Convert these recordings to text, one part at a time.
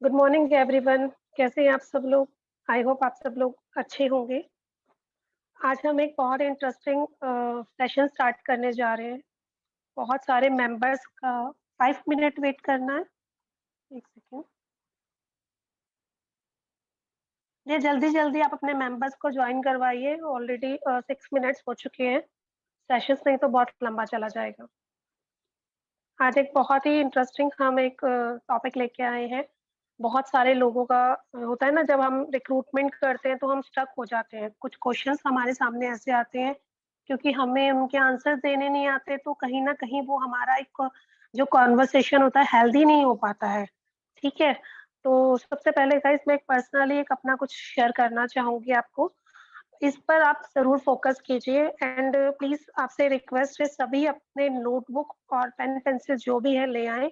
Good morning everyone. कैसे हैं आप सब लोग? आई होप आप सब लोग अच्छे होंगे। आज हम एक बहुत इंटरेस्टिंग सेशन स्टार्ट करने जा रहे हैं। बहुत सारे मेंबर्स का 5 मिनट वेट करना है। एक सेकेंड। ये जल्दी जल्दी आप अपने मेंबर्स को ज्वाइन करवाइए। ऑलरेडी 6 मिनट्स हो चुके हैं। सेशंस नहीं तो बहुत लंबा चला जाएगा। आज एक बहुत ही इंटरेस्टिंग हम एक टॉपिक लेके आए हैं। बहुत सारे लोगों का होता है ना, जब हम रिक्रूटमेंट करते हैं तो हम स्टक हो जाते हैं। कुछ क्वेश्चंस हमारे सामने ऐसे आते हैं क्योंकि हमें उनके आंसर देने नहीं आते, तो कहीं ना कहीं वो हमारा एक जो कॉन्वर्सेशन होता है हेल्दी नहीं हो पाता है। ठीक है, तो सबसे पहले गाइस मैं एक पर्सनली एक अपना कुछ शेयर करना चाहूंगी आपको। इस पर आप जरूर फोकस कीजिए एंड प्लीज आपसे रिक्वेस्ट है, सभी अपने नोटबुक और पेन पेंसिल जो भी है ले आए,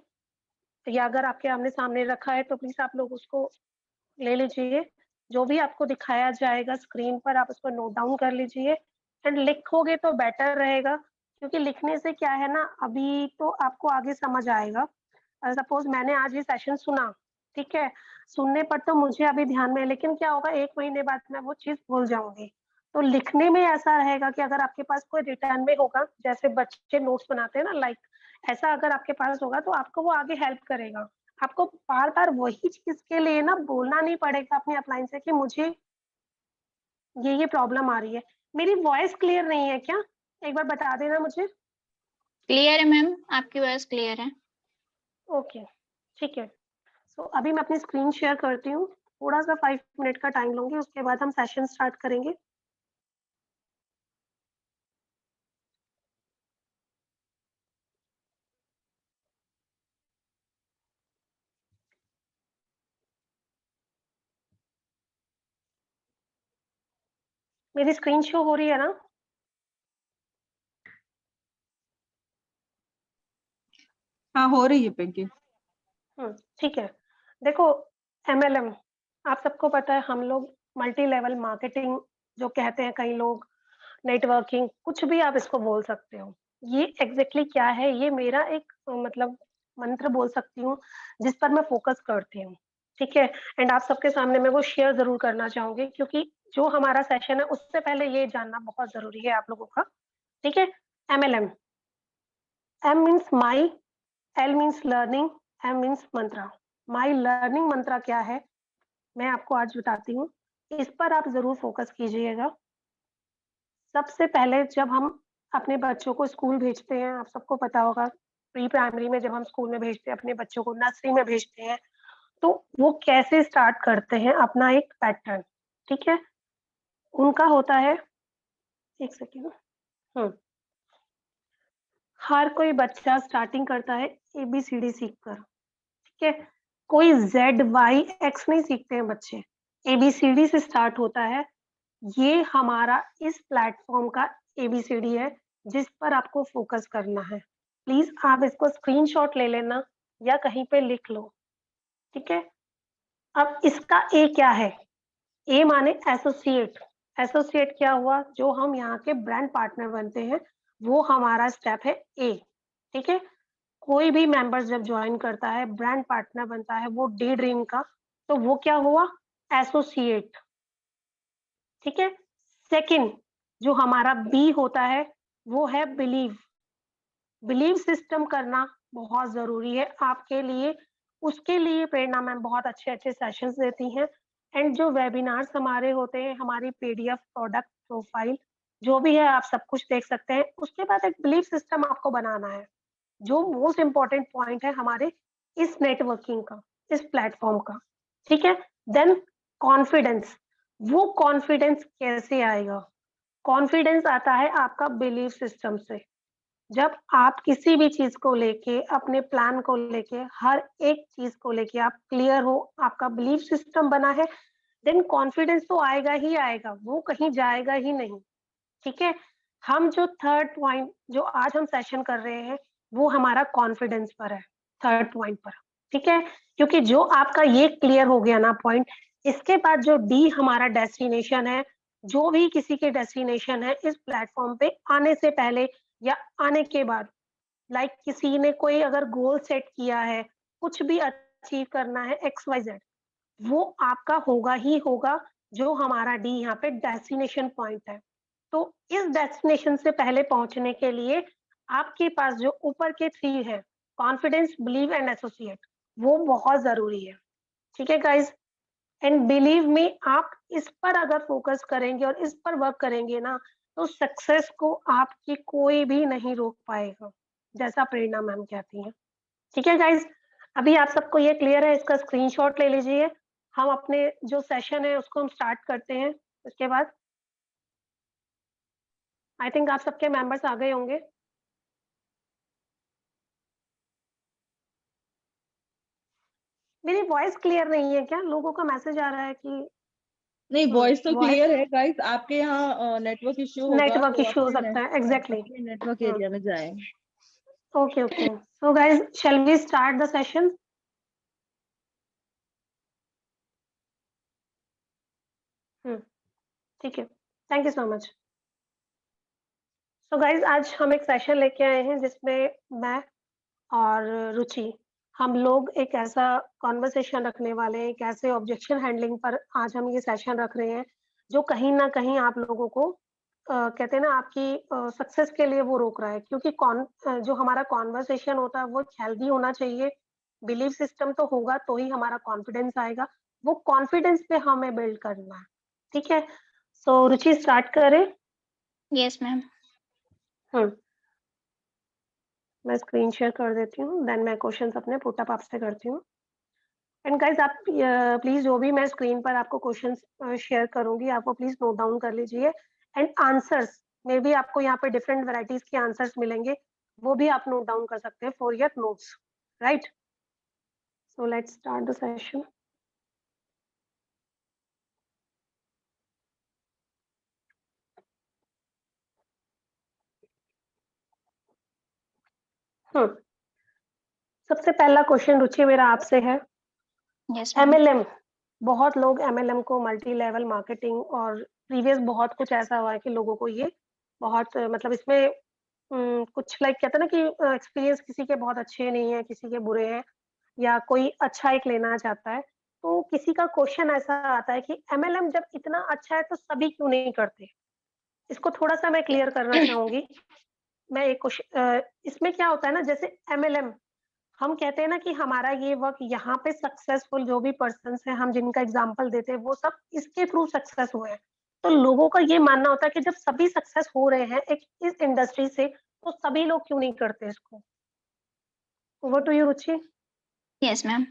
या अगर आपके आमने सामने रखा है तो प्लीज आप लोग उसको ले लीजिए। जो भी आपको दिखाया जाएगा स्क्रीन पर आप उसको नोट डाउन कर लीजिए एंड लिखोगे तो बेटर रहेगा, क्योंकि लिखने से क्या है ना, अभी तो आपको आगे समझ आएगा। सपोज मैंने आज ये सेशन सुना, ठीक है, सुनने पर तो मुझे अभी ध्यान में है, लेकिन क्या होगा 1 महीने बाद मैं वो चीज भूल जाऊंगी। तो लिखने में ऐसा रहेगा कि अगर आपके पास कोई रिटर्न में होगा, जैसे बच्चे नोट्स बनाते हैं ना, लाइक ऐसा अगर आपके पास होगा तो आपको वो आगे हेल्प करेगा। आपको बार बार वही चीज के लिए ना बोलना नहीं पड़ेगा अपनी अपलाइन से कि मुझे ये प्रॉब्लम आ रही है। मेरी वॉइस क्लियर नहीं है क्या? एक बार बता देना मुझे। क्लियर है मैम, आपकी वॉइस क्लियर है। ओके, ठीक है। सो अभी मैं अपनी स्क्रीन शेयर करती हूँ। थोड़ा सा 5 मिनट का टाइम लूंगी, उसके बाद हम सेशन स्टार्ट करेंगे। मेरी स्क्रीन शो हो रही है ना? हाँ, हो रही है पिंकी। ठीक है। देखो, MLM आप सबको पता है, हम लोग मल्टी लेवल मार्केटिंग जो कहते हैं कई लोग, नेटवर्किंग, कुछ भी आप इसको बोल सकते हो। ये एग्जैक्टली क्या है, ये मेरा एक मतलब मंत्र बोल सकती हूँ जिस पर मैं फोकस करती हूँ। ठीक है, एंड आप सबके सामने मैं वो शेयर जरूर करना चाहूंगी, क्योंकि जो हमारा सेशन है उससे पहले ये जानना बहुत जरूरी है आप लोगों का। ठीक है, MLM, M means my, L means learning, M means mantra. My learning mantra क्या है मैं आपको आज बताती हूँ, इस पर आप जरूर फोकस कीजिएगा। सबसे पहले जब हम अपने बच्चों को स्कूल भेजते हैं, आप सबको पता होगा, प्री प्राइमरी में जब हम स्कूल में भेजते हैं अपने बच्चों को, नर्सरी में भेजते हैं, तो वो कैसे स्टार्ट करते हैं अपना एक पैटर्न। ठीक है, उनका होता है, एक सेकेंड, हर कोई बच्चा स्टार्टिंग करता है ABCD सीखकर। ठीक है, कोई ZYX नहीं सीखते हैं बच्चे, ABCD से स्टार्ट होता है। ये हमारा इस प्लेटफॉर्म का ABCD है जिस पर आपको फोकस करना है। प्लीज आप इसको स्क्रीनशॉट ले लेना या कहीं पे लिख लो। ठीक है, अब इसका A क्या है? A माने एसोसिएट। एसोसिएट क्या हुआ? जो हम यहाँ के ब्रांड पार्टनर बनते हैं, वो हमारा स्टेप है A। ठीक है, कोई भी मेंबर जब ज्वाइन करता है, ब्रांड पार्टनर बनता है वो डे ड्रीम का, तो वो क्या हुआ? एसोसिएट। ठीक है, सेकंड जो हमारा बी होता है वो है बिलीव। बिलीव सिस्टम करना बहुत जरूरी है आपके लिए। उसके लिए प्रेरणा मैम बहुत अच्छे अच्छे सेशंस देती हैं, एंड जो वेबिनार्स हमारे होते हैं, हमारी PDF प्रोडक्ट प्रोफाइल जो भी है आप सब कुछ देख सकते हैं। उसके बाद एक बिलीव सिस्टम आपको बनाना है, जो मोस्ट इम्पोर्टेंट पॉइंट है हमारे इस नेटवर्किंग का, इस प्लेटफॉर्म का। ठीक है, देन कॉन्फिडेंस। वो कॉन्फिडेंस कैसे आएगा? कॉन्फिडेंस आता है आपका बिलीव सिस्टम से। जब आप किसी भी चीज को लेके, अपने प्लान को लेके, हर एक चीज को लेके आप क्लियर हो, आपका बिलीव सिस्टम बना है, देन कॉन्फिडेंस तो आएगा ही आएगा, वो कहीं जाएगा ही नहीं। ठीक है, हम जो थर्ड पॉइंट जो आज हम सेशन कर रहे हैं वो हमारा कॉन्फिडेंस पर है, थर्ड पॉइंट पर। ठीक है, क्योंकि जो आपका ये क्लियर हो गया ना पॉइंट, इसके बाद जो डी हमारा डेस्टिनेशन है, जो भी किसी के डेस्टिनेशन है इस प्लेटफॉर्म पे आने से पहले या आने के बाद, लाइक किसी ने कोई अगर गोल सेट किया है, कुछ भी अचीव करना है XYZ, वो आपका होगा ही होगा, जो हमारा डी यहाँ पे डेस्टिनेशन पॉइंट है। तो इस डेस्टिनेशन से पहले पहुंचने के लिए आपके पास जो ऊपर के 3 है, कॉन्फिडेंस, बिलीव एंड एसोसिएट, वो बहुत जरूरी है। ठीक है गाइज, एंड बिलीव मी, आप इस पर अगर फोकस करेंगे और इस पर वर्क करेंगे ना, तो सक्सेस को आपकी कोई भी नहीं रोक पाएगा, जैसा प्रेरणा मैम कहती हैं। ठीक है गाइज, अभी आप सबको ये क्लियर है? इसका स्क्रीनशॉट ले लीजिए। हम अपने जो सेशन है उसको हम स्टार्ट करते हैं। उसके बाद आई थिंक आप सबके मेंबर्स आ गए होंगे। मेरी वॉइस क्लियर नहीं है क्या? लोगों का मैसेज आ रहा है कि नहीं, वॉइस तो वॉइस क्लियर है गाइस। आपके यहाँ नेटवर्क इश्यू होगा नेटवर्क तो इशू हो अपने सकता है, एग्जैक्टली। अपने नेटवर्क एरिया में जाएं। Okay okay, so guys shall we start the session? ठीक है, thank you so much. So guys आज हम एक सेशन लेके आए हैं जिसमें मैं और रुचि, हम लोग एक ऐसा कॉन्वर्सेशन रखने वाले हैं, एक ऐसे ऑब्जेक्शन हैंडलिंग पर आज हम ये सेशन रख रहे हैं जो कहीं ना कहीं आप लोगों को कहते हैं ना, आपकी सक्सेस के लिए वो रोक रहा है। क्योंकि जो हमारा कॉन्वर्सेशन होता है वो हेल्दी होना चाहिए, बिलीफ सिस्टम तो होगा तो ही हमारा कॉन्फिडेंस आएगा, वो कॉन्फिडेंस पे हमें बिल्ड करना है। ठीक है, सो रुचि स्टार्ट करें? Yes ma'am. मैं स्क्रीन शेयर कर देती हूँ, देन मैं क्वेश्चंस अपने पुट अप आपसे करती हूँ। एंड गाइस आप प्लीज जो भी मैं स्क्रीन पर आपको क्वेश्चंस शेयर करूंगी, आपको प्लीज नोट डाउन कर लीजिए। एंड आंसर्स में भी आपको यहाँ पे डिफरेंट वैरायटीज के आंसर्स मिलेंगे, वो भी आप नोट डाउन कर सकते हैं for your notes, right? So let's start the session. सबसे पहला क्वेश्चन रुचि मेरा आपसे है, यस मैम। MLM। बहुत लोग MLM को मल्टी लेवल मार्केटिंग और प्रीवियस बहुत कुछ ऐसा हुआ है कि लोगों को ये बहुत मतलब इसमें कुछ लाइक कहते हैं ना कि एक्सपीरियंस किसी के बहुत अच्छे नहीं है, किसी के बुरे हैं, या कोई अच्छा एक लेना चाहता है। तो किसी का क्वेश्चन ऐसा आता है कि MLM जब इतना अच्छा है तो सभी क्यों नहीं करते? इसको थोड़ा सा मैं क्लियर करना चाहूंगी। मैं एक क्वेश्चन, इसमें क्या होता है ना, जैसे MLM हम कहते हैं ना कि हमारा ये वर्क यहाँ पे सक्सेसफुल जो भी पर्सन है, हम जिनका एग्जाम्पल देते हैं वो सब इसके थ्रू सक्सेस हुए हैं। तो लोगों का ये मानना होता है कि जब सभी सक्सेस हो रहे हैं एक इस इंडस्ट्री से, तो सभी लोग क्यों नहीं करते इसको? Over to you Ruchi. Yes ma'am.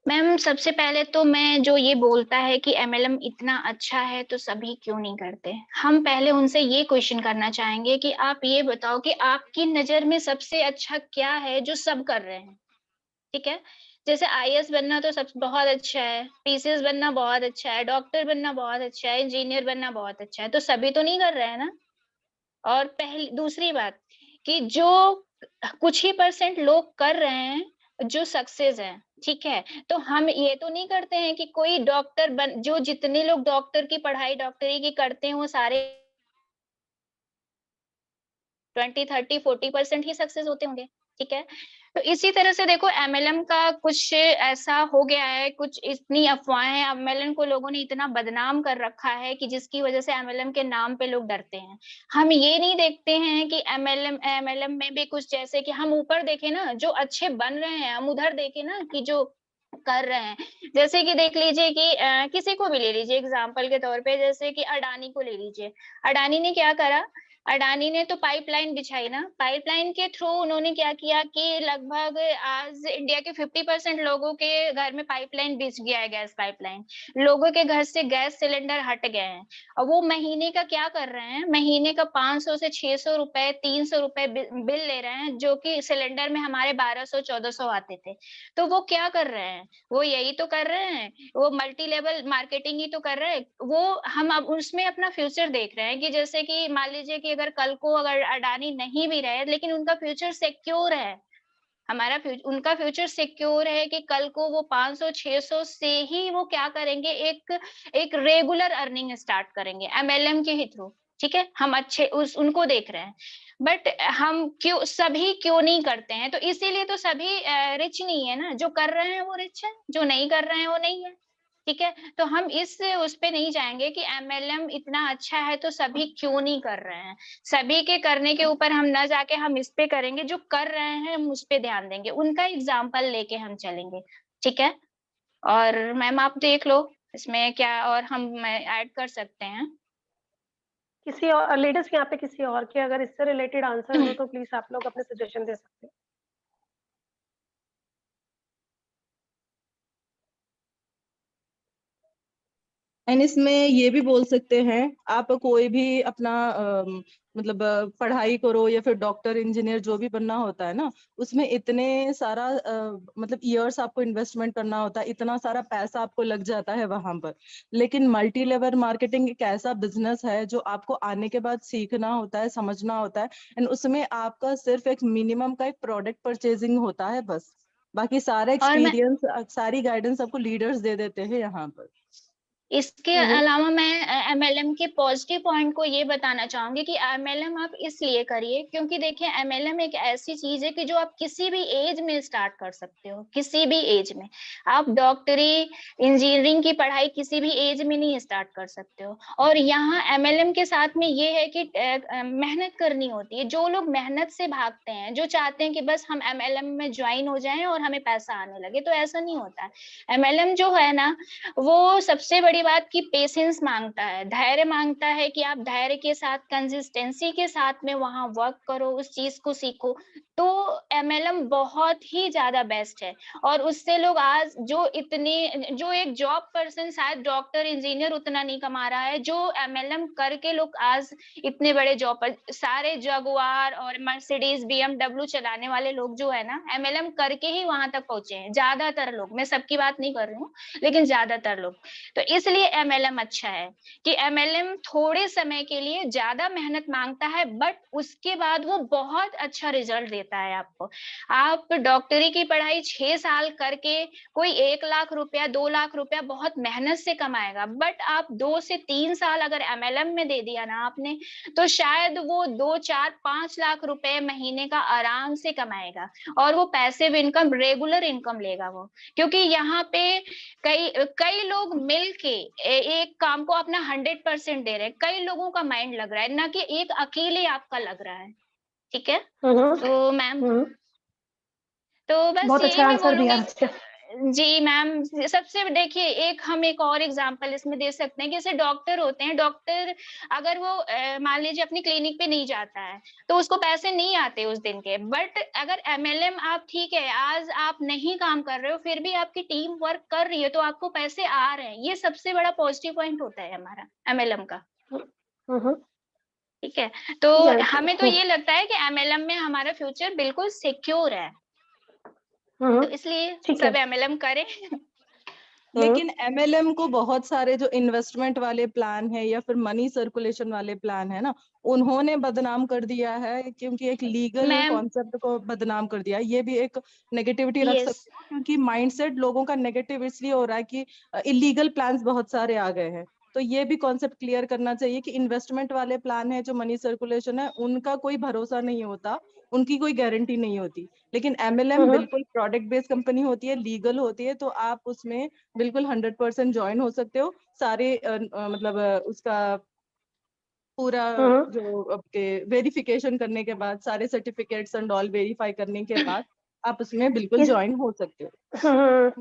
Ma'am सबसे पहले तो मैं जो ये बोलता है कि MLM इतना अच्छा है तो सभी क्यों नहीं करते, हम पहले उनसे ये क्वेश्चन करना चाहेंगे कि आप ये बताओ कि आपकी नजर में सबसे अच्छा क्या है जो सब कर रहे हैं। ठीक है, जैसे IAS बनना तो सब बहुत अच्छा है, PCS बनना बहुत अच्छा है, डॉक्टर बनना बहुत अच्छा है, इंजीनियर बनना बहुत अच्छा है, तो सभी तो नहीं कर रहे हैं ना। और पहली दूसरी बात कि जो कुछ ही % लोग कर रहे हैं जो सक्सेस है, ठीक है, तो हम ये तो नहीं करते हैं कि कोई डॉक्टर बन, जो जितने लोग डॉक्टर की पढ़ाई डॉक्टरी की करते हैं वो सारे 20, 30, 40% ही सक्सेस होते होंगे। ठीक है, तो इसी तरह से देखो MLM का कुछ ऐसा हो गया है, कुछ इतनी अफवाहें, MLM को लोगों ने इतना बदनाम कर रखा है कि जिसकी वजह से MLM के नाम पे लोग डरते हैं। हम ये नहीं देखते हैं कि MLM में भी कुछ, जैसे कि हम ऊपर देखें ना जो अच्छे बन रहे हैं, हम उधर देखें ना कि जो कर रहे हैं, जैसे कि देख लीजिए कि किसी को भी ले लीजिए एग्जाम्पल के तौर पे, जैसे कि अडानी को ले लीजिए। अडानी ने क्या करा, अडानी ने तो पाइपलाइन बिछाई ना, पाइपलाइन के थ्रू उन्होंने क्या किया कि लगभग आज इंडिया के 50% लोगों के घर में पाइपलाइन बिछ गया है, गैस पाइपलाइन, लोगों के घर से गैस सिलेंडर हट गए हैं। और वो महीने का क्या कर रहे हैं, महीने का 500 से 600 रुपए, 300 रुपए बिल ले रहे हैं, जो कि सिलेंडर में हमारे 1200-1400 आते थे। तो वो क्या कर रहे हैं, वो यही तो कर रहे हैं, वो मल्टी लेवल मार्केटिंग ही तो कर रहे हैं। वो हम अब उसमें अपना फ्यूचर देख रहे हैं कि जैसे कि मान लीजिए कि अगर कल को अगर अडानी नहीं भी रहे, लेकिन उनका फ्यूचर सिक्योर है, उनका फ्यूचर सिक्योर है कि कल को वो 500-600 से ही वो क्या करेंगे, एक रेगुलर अर्निंग स्टार्ट करेंगे MLM के ही थ्रू। ठीक है, हम अच्छे उनको देख रहे हैं, बट हम सभी क्यों नहीं करते हैं? तो इसीलिए तो सभी रिच नहीं है ना, जो कर रहे हैं वो रिच है, जो नहीं कर रहे हैं वो नहीं है। ठीक है, तो हम उस पे नहीं जाएंगे कि एमएलएम इतना अच्छा है तो सभी क्यों नहीं कर रहे हैं। सभी के करने के ऊपर हम ना जाके हम इस पे करेंगे, जो कर रहे हैं हम उस पे ध्यान देंगे, उनका एग्जाम्पल लेके हम चलेंगे। ठीक है, और मैम आप देख लो इसमें क्या और हम ऐड कर सकते हैं। किसी और लेडीज यहाँ पे किसी और के अगर इससे रिलेटेड आंसर हो तो प्लीज आप लोग अपने सजेशन दे सकते हैं। एंड इसमें ये भी बोल सकते हैं, आप कोई भी अपना मतलब पढ़ाई करो या फिर डॉक्टर इंजीनियर जो भी बनना होता है ना, उसमें इतने सारा मतलब ईयर्स आपको इन्वेस्टमेंट करना होता है, इतना सारा पैसा आपको लग जाता है वहां पर। लेकिन मल्टी लेवल मार्केटिंग एक ऐसा बिजनेस है जो आपको आने के बाद सीखना होता है, समझना होता है, एंड उसमें आपका सिर्फ एक मिनिमम का एक प्रोडक्ट परचेजिंग होता है बस। बाकी सारा और मैं एक्सपीरियंस, सारी गाइडेंस आपको लीडर्स दे देते हैं यहाँ पर। इसके अलावा मैं एमएलएम के पॉजिटिव पॉइंट को ये बताना चाहूंगी कि एमएलएम आप इसलिए करिए क्योंकि देखिए एमएलएम एक ऐसी चीज है कि जो आप किसी भी एज में स्टार्ट कर सकते हो, किसी भी एज में। आप डॉक्टरी इंजीनियरिंग की पढ़ाई किसी भी एज में नहीं स्टार्ट कर सकते हो। और यहाँ एमएलएम के साथ में ये है कि मेहनत करनी होती है। जो लोग मेहनत से भागते हैं, जो चाहते हैं कि बस हम एमएलएम में ज्वाइन हो जाएं और हमें पैसा आने लगे, तो ऐसा नहीं होता है। एमएलएम जो है ना, वो सबसे बड़ी बात की पेशेंस मांगता है, धैर्य मांगता है कि आप धैर्य के साथ, कंसिस्टेंसी के साथ में वहां वर्क करो, उस चीज को सीखो। तो एमएलएम बहुत ही ज्यादा बेस्ट है। और उससे लोग आज जो एक जॉब पर्सन शायद डॉक्टर इंजीनियर उतना नहीं कमा रहा है, जो एमएलएम करके लोग आज इतने बड़े जॉब पर, सारे जगुआर और मर्सिडीज बीएमडब्ल्यू चलाने वाले लोग जो है ना, एमएलएम करके ही वहां तक पहुंचे हैं। ज्यादातर लोग, मैं सबकी बात नहीं कर रही हूँ, लेकिन ज्यादातर लोग। तो इसलिए एमएलएम अच्छा है कि एमएलएम थोड़े समय के लिए ज्यादा मेहनत मांगता है, बट उसके बाद वो बहुत अच्छा रिजल्ट देता है आपको। आप डॉक्टरी की पढ़ाई 6 साल करके कोई 1 लाख रुपया 2 लाख रुपया बहुत मेहनत से कमाएगा, बट आप 2 से 3 साल अगर एमएलएम में दे दिया ना आपने, तो शायद वो 2 4 5 लाख रुपए महीने का आराम से कमाएगा। और वो पैसिव इनकम, रेगुलर इनकम लेगा वो। क्योंकि यहाँ पे कई कई लोग मिलके एक काम को अपना 100% दे रहे हैं। कई लोगों का माइंड लग रहा है, ना कि एक अकेले आपका लग रहा है। ठीक है, तो मैम, तो बस बहुत यही अच्छा मैं आंसर दिया बोलूंगी। रक्षा। जी मैम, सबसे देखिए हम एक और एग्जांपल इसमें दे सकते हैं कि जैसे डॉक्टर होते हैं, डॉक्टर अगर वो मान लीजिए अपनी क्लिनिक पे नहीं जाता है, तो उसको पैसे नहीं आते उस दिन के। बट अगर एमएलएम आप, ठीक है आज आप नहीं काम कर रहे हो, फिर भी आपकी टीम वर्क कर रही है, तो आपको पैसे आ रहे हैं। ये सबसे बड़ा पॉजिटिव पॉइंट होता है हमारा एमएलएम का। ठीक है, तो हमें तो ये लगता है कि एमएलएम में हमारा फ्यूचर बिल्कुल सिक्योर है, तो इसलिए ठीक है। सब एमएलएम करें। लेकिन एमएलएम को बहुत सारे जो इन्वेस्टमेंट वाले प्लान है या फिर मनी सर्कुलेशन वाले प्लान है ना, उन्होंने बदनाम कर दिया है, क्योंकि एक लीगल मैम, कॉन्सेप्ट को बदनाम कर दिया है। ये भी एक नेगेटिविटी रख यस, सकते हो, क्योंकि माइंडसेट लोगों का नेगेटिव इसलिए हो रहा है कि इलीगल प्लान्स बहुत सारे आ गए हैं। तो ये भी कॉन्सेप्ट क्लियर करना चाहिए कि इन्वेस्टमेंट वाले प्लान है, जो मनी सर्कुलेशन है, उनका कोई भरोसा नहीं होता, उनकी कोई गारंटी नहीं होती। लेकिन एमएलएम बिल्कुल प्रोडक्ट बेस्ड कंपनी होती है, लीगल होती है, तो आप उसमें बिल्कुल 100% ज्वाइन हो सकते हो। सारे मतलब उसका पूरा जो आपके वेरिफिकेशन करने के बाद, सारे सर्टिफिकेट्स एंड ऑल वेरीफाई करने के बाद आप उसमें बिल्कुल इस ज्वाइन हो सकते हो।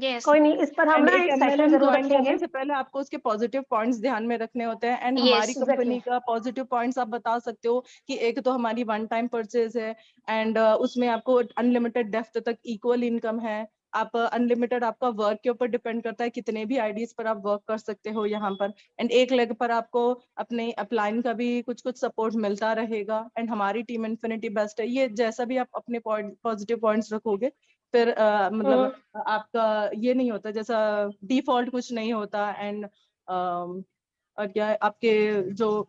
यस, कोई नहीं, इस पर हम एंड ना एक एक सेशन एमएलएम जरूर ज्वाइन रखेंगे। करने से पहले आपको उसके पॉजिटिव पॉइंट्स ध्यान में रखने होते हैं। एंड हमारी यस, एग्जैक्टली। कंपनी का पॉजिटिव पॉइंट्स आप बता सकते हो कि एक तो हमारी वन टाइम परचेज है, एंड उसमें आपको अनलिमिटेड डेप्थ तक इक्वल इनकम है। आप अनलिमिटेड, आपका वर्क के ऊपर डिपेंड करता है, कितने भी आईडीज पर आप वर्क कर सकते हो यहाँ पर। एंड एक लेग पर आपको अपने अपलाइन का भी कुछ कुछ सपोर्ट मिलता रहेगा। एंड हमारी टीम इन्फिनिटी बेस्ट है। ये जैसा भी आप अपने पॉजिटिव पॉइंट्स रखोगे, फिर मतलब आपका ये नहीं होता, जैसा डिफॉल्ट कुछ नहीं होता। एंड और क्या है, आपके जो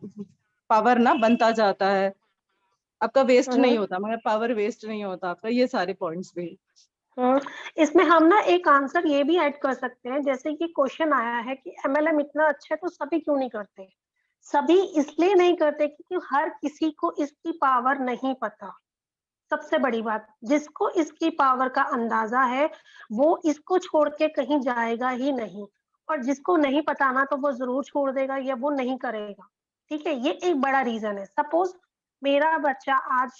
पावर ना बनता जाता है, आपका वेस्ट नहीं होता, मगर पावर वेस्ट नहीं होता आपका। ये सारे पॉइंट्स भी। इसमें हम ना एक आंसर ये भी ऐड कर सकते हैं, जैसे कि क्वेश्चन आया है कि एमएलएम इतना अच्छा है तो सभी क्यों नहीं करते। सभी इसलिए नहीं करते क्योंकि हर किसी को इसकी पावर नहीं पता। सबसे बड़ी बात, जिसको इसकी पावर का अंदाजा है, वो इसको छोड़ के कहीं जाएगा ही नहीं, और जिसको नहीं पता ना, तो वो ज़रूर छोड़ देगा या वो नहीं करेगा, ठीक है? ये एक बड़ा रीज़न है। सपोज़ मेरा बच्चा आज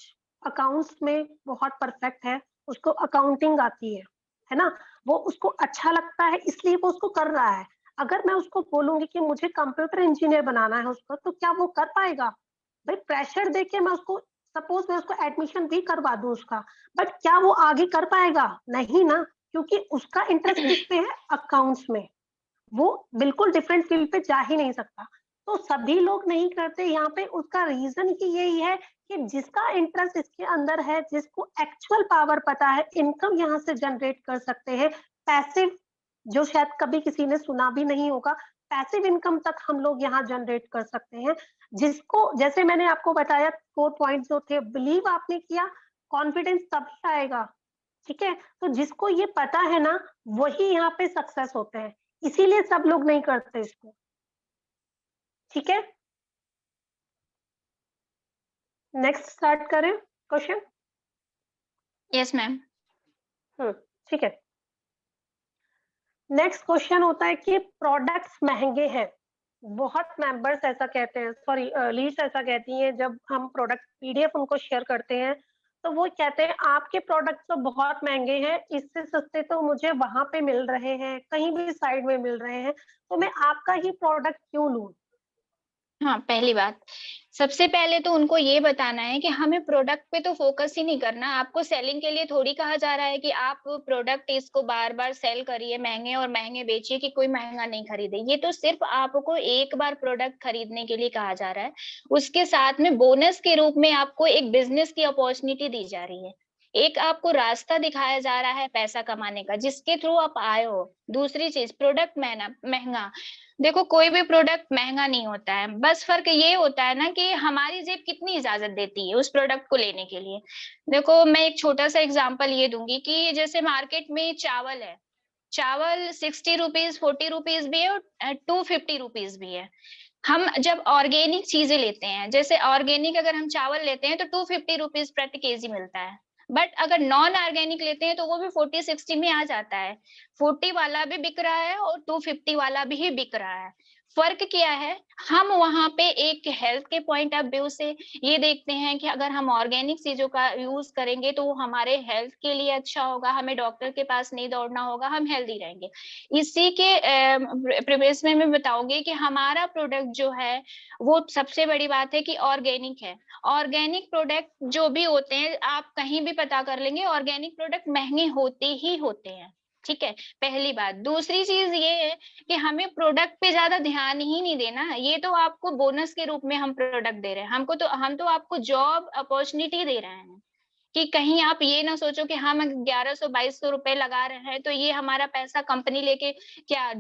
अकाउंट्स में बहुत परफेक्ट है, उसको अकाउंटिंग आती है ना? वो उसको अच्छा लगता है इसलिए वो उसको कर रहा है। अगर मैं उसको बोलूँगी कि मुझे कंप्यूटर इंजीनियर बनाना है उसको, तो क्या वो कर पाएगा? भाई प्रेशर देके मैं उसको, सपोज मैं उसको एडमिशन भी करवा दूँ उसका, बट क्या वो आगे कर पाएगा? नहीं ना, क्योंकि उसका इंटरेस्ट किस पे है? अकाउंट्स में। वो बिल्कुल डिफरेंट फील्ड पे जा ही नहीं सकता। तो सभी लोग नहीं करते, यहाँ पे उसका रीज़न ही यही है कि जिसका इंटरेस्ट इसके अंदर है, जिसको एक्चुअल पावर पता है, इनकम यहाँ से जनरेट कर सकते हैं, पैसिव, जो शायद कभी किसी ने सुना भी नहीं होगा, पैसिव इनकम तक हम लोग यहाँ जनरेट कर सकते हैं। जिसको, जैसे मैंने आपको बताया 4 पॉइंट जो थे, बिलीव आपने किया, कॉन्फिडेंस तभी आएगा, ठीक है? तो जिसको ये पता है ना, वही यहाँ पे सक्सेस होते हैं। इसीलिए सब लोग नहीं करते इसको, ठीक है? नेक्स्ट स्टार्ट करें क्वेश्चन? Yes ma'am. ठीक है। नेक्स्ट क्वेश्चन होता है कि प्रोडक्ट्स महंगे हैं। बहुत मेंबर्स ऐसा कहते हैं, सॉरी लीड्स ऐसा कहती हैं, जब हम प्रोडक्ट पीडीएफ उनको शेयर करते हैं, तो वो कहते हैं आपके प्रोडक्ट्स तो बहुत महंगे हैं, इससे सस्ते तो मुझे वहां पे मिल रहे हैं, कहीं भी साइड में मिल रहे हैं, तो मैं आपका ही प्रोडक्ट क्यों लूं? हाँ, पहली बात, सबसे पहले तो उनको ये बताना है कि हमें प्रोडक्ट पे तो फोकस ही नहीं करना। आपको सेलिंग के लिए थोड़ी कहा जा रहा है कि आप प्रोडक्ट इसको बार-बार सेल करिए महँगे और महँगे बेचिए कि कोई महँगा नहीं खरीदे। ये तो सिर्फ़ आपको एक बार प्रोडक्ट खरीदने के लिए कहा जा रहा है। उसके साथ में बोनस के रूप में आपको एक बिज़नेस की अपॉर्च्युनिटी दी जा रही है। एक आपको रास्ता दिखाया जा रहा है पैसा कमाने का, जिसके थ्रू आप आए हो। दूसरी चीज़, प्रोडक्ट महँगा, देखो कोई भी प्रोडक्ट महँगा नहीं होता है, बस फ़र्क ये होता है ना कि हमारी जेब कितनी इजाज़त देती है उस प्रोडक्ट को लेने के लिए। देखो मैं एक छोटा-सा एग्ज़ाम्पल ये दूँगी कि जैसे मार्केट में चावल है, चावल 60 रुपीज़, 40 रुपीज़ भी है और 250 रुपीज़ भी है। हम जब ऑर्गेनिक चीज़ें लेते हैं, जैसे ऑर्गेनिक अगर हम चावल लेते हैं तो 250 रुपीज़ प्रति केजी मिलता है। बट अगर नॉन ऑर्गेनिक लेते हैं तो वो भी 40-60 में आ जाता है। 40 वाला भी बिक रहा है और 250 वाला भी बिक रहा है। फ़र्क क्या है? हम वहाँ पे एक हेल्थ के पॉइंट ऑफ व्यू से ये देखते हैं कि अगर हम ऑर्गेनिक चीज़ों का यूज़ करेंगे तो वो हमारे हेल्थ के लिए अच्छा होगा, हमें डॉक्टर के पास नहीं दौड़ना होगा, हम हेल्दी रहेंगे। इसी के प्रिवियस में मैं बताऊँगी कि हमारा प्रोडक्ट जो है, वो सबसे बड़ी बात है कि ऑर्गेनिक है। ऑर्गेनिक प्रोडक्ट जो भी होते हैं, आप कहीं भी पता कर लेंगे, ऑर्गेनिक प्रोडक्ट महँगे होते ही होते हैं, ठीक है? पहली बात। दूसरी चीज़ ये है कि हमें प्रोडक्ट पे ज़्यादा ध्यान ही नहीं देना है, ये तो आपको बोनस के रूप में हम प्रोडक्ट दे रहे हैं। हम तो आपको जॉब अपॉर्च्युनिटी दे रहे हैं। कि कहीं आप ये ना सोचो कि हम 1100-2200 रुपए लगा रहे हैं, तो ये हमारा पैसा कंपनी लेके क्या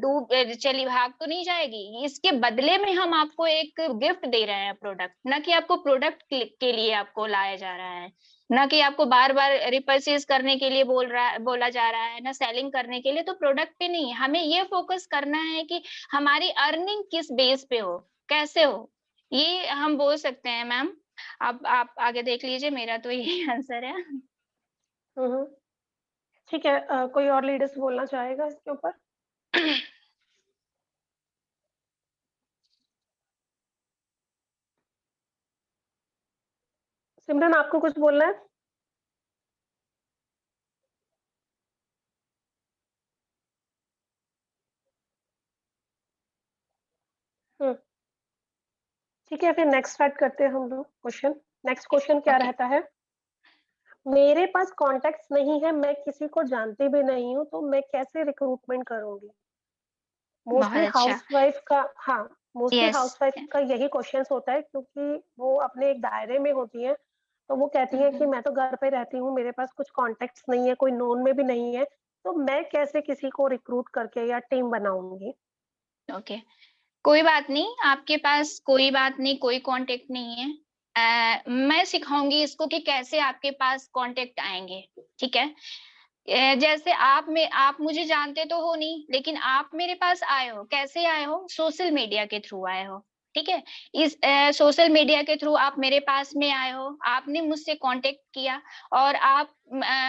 चली भाग तो नहीं जाएगी। इसके बदले में हम आपको एक गिफ्ट दे रहे हैं प्रोडक्ट, ना कि आपको प्रोडक्ट के लिए आपको लाया जा रहा है, ना कि आपको बार-बार रिपर्चेज़ करने के लिए बोला जा रहा है, ना सेलिंग करने के लिए, तो प्रोडक्ट पे नहीं। हमें ये फ़ोकस करना है कि हमारी अर्निंग किस बेस पे हो, कैसे हो, ये हम बोल सकते हैं मैम। अब आप आगे देख लीजिए, मेरा तो यही आंसर है। हुँ, हुँ। ठीक है, कोई और लीडर्स बोलना चाहेगा इसके ऊपर? सिमरन, आपको कुछ बोलना है? हुँ, ठीक है, फिर नेक्स्ट स्टार्ट करते हैं हम लोग क्वेश्चन। नेक्स्ट क्वेश्चन क्या ओके, रहता है? मेरे पास कॉन्टैक्ट्स नहीं है, मैं किसी को जानती भी नहीं हूँ, तो मैं कैसे रिक्रूटमेंट करूँगी? मोस्टली बहुत अच्छा। हाउसवाइफ का, हाँ, मोस्टली यस। हाउसवाइफ का यही क्वेश्चन्स होता है, क्योंकि वो अपने एक दायरे में होती हैं, तो वो कहती हुँ, हैं कि हुँ। मैं तो घर पे रहती हूँ, मेरे पास कुछ कॉन्टैक्ट्स नहीं है, कोई नोन में भी नहीं है, तो मैं कैसे किसी को रिक्रूट करके या टीम बनाऊँगी? ओके, कोई बात नहीं, आपके पास कोई बात नहीं, कोई कॉन्टैक्ट नहीं है। मैं सिखाऊँगी इसको कि कैसे आपके पास कॉन्टैक्ट आएँगे, ठीक है? जैसे आप मुझे जानते तो हो नहीं, लेकिन आप मेरे पास आए हो, कैसे आए हो? सोशल मीडिया के थ्रू आए हो। ठीक है। इस सोशल मीडिया के थ्रू आप मेरे पास में आए हो, आपने मुझसे कांटेक्ट किया और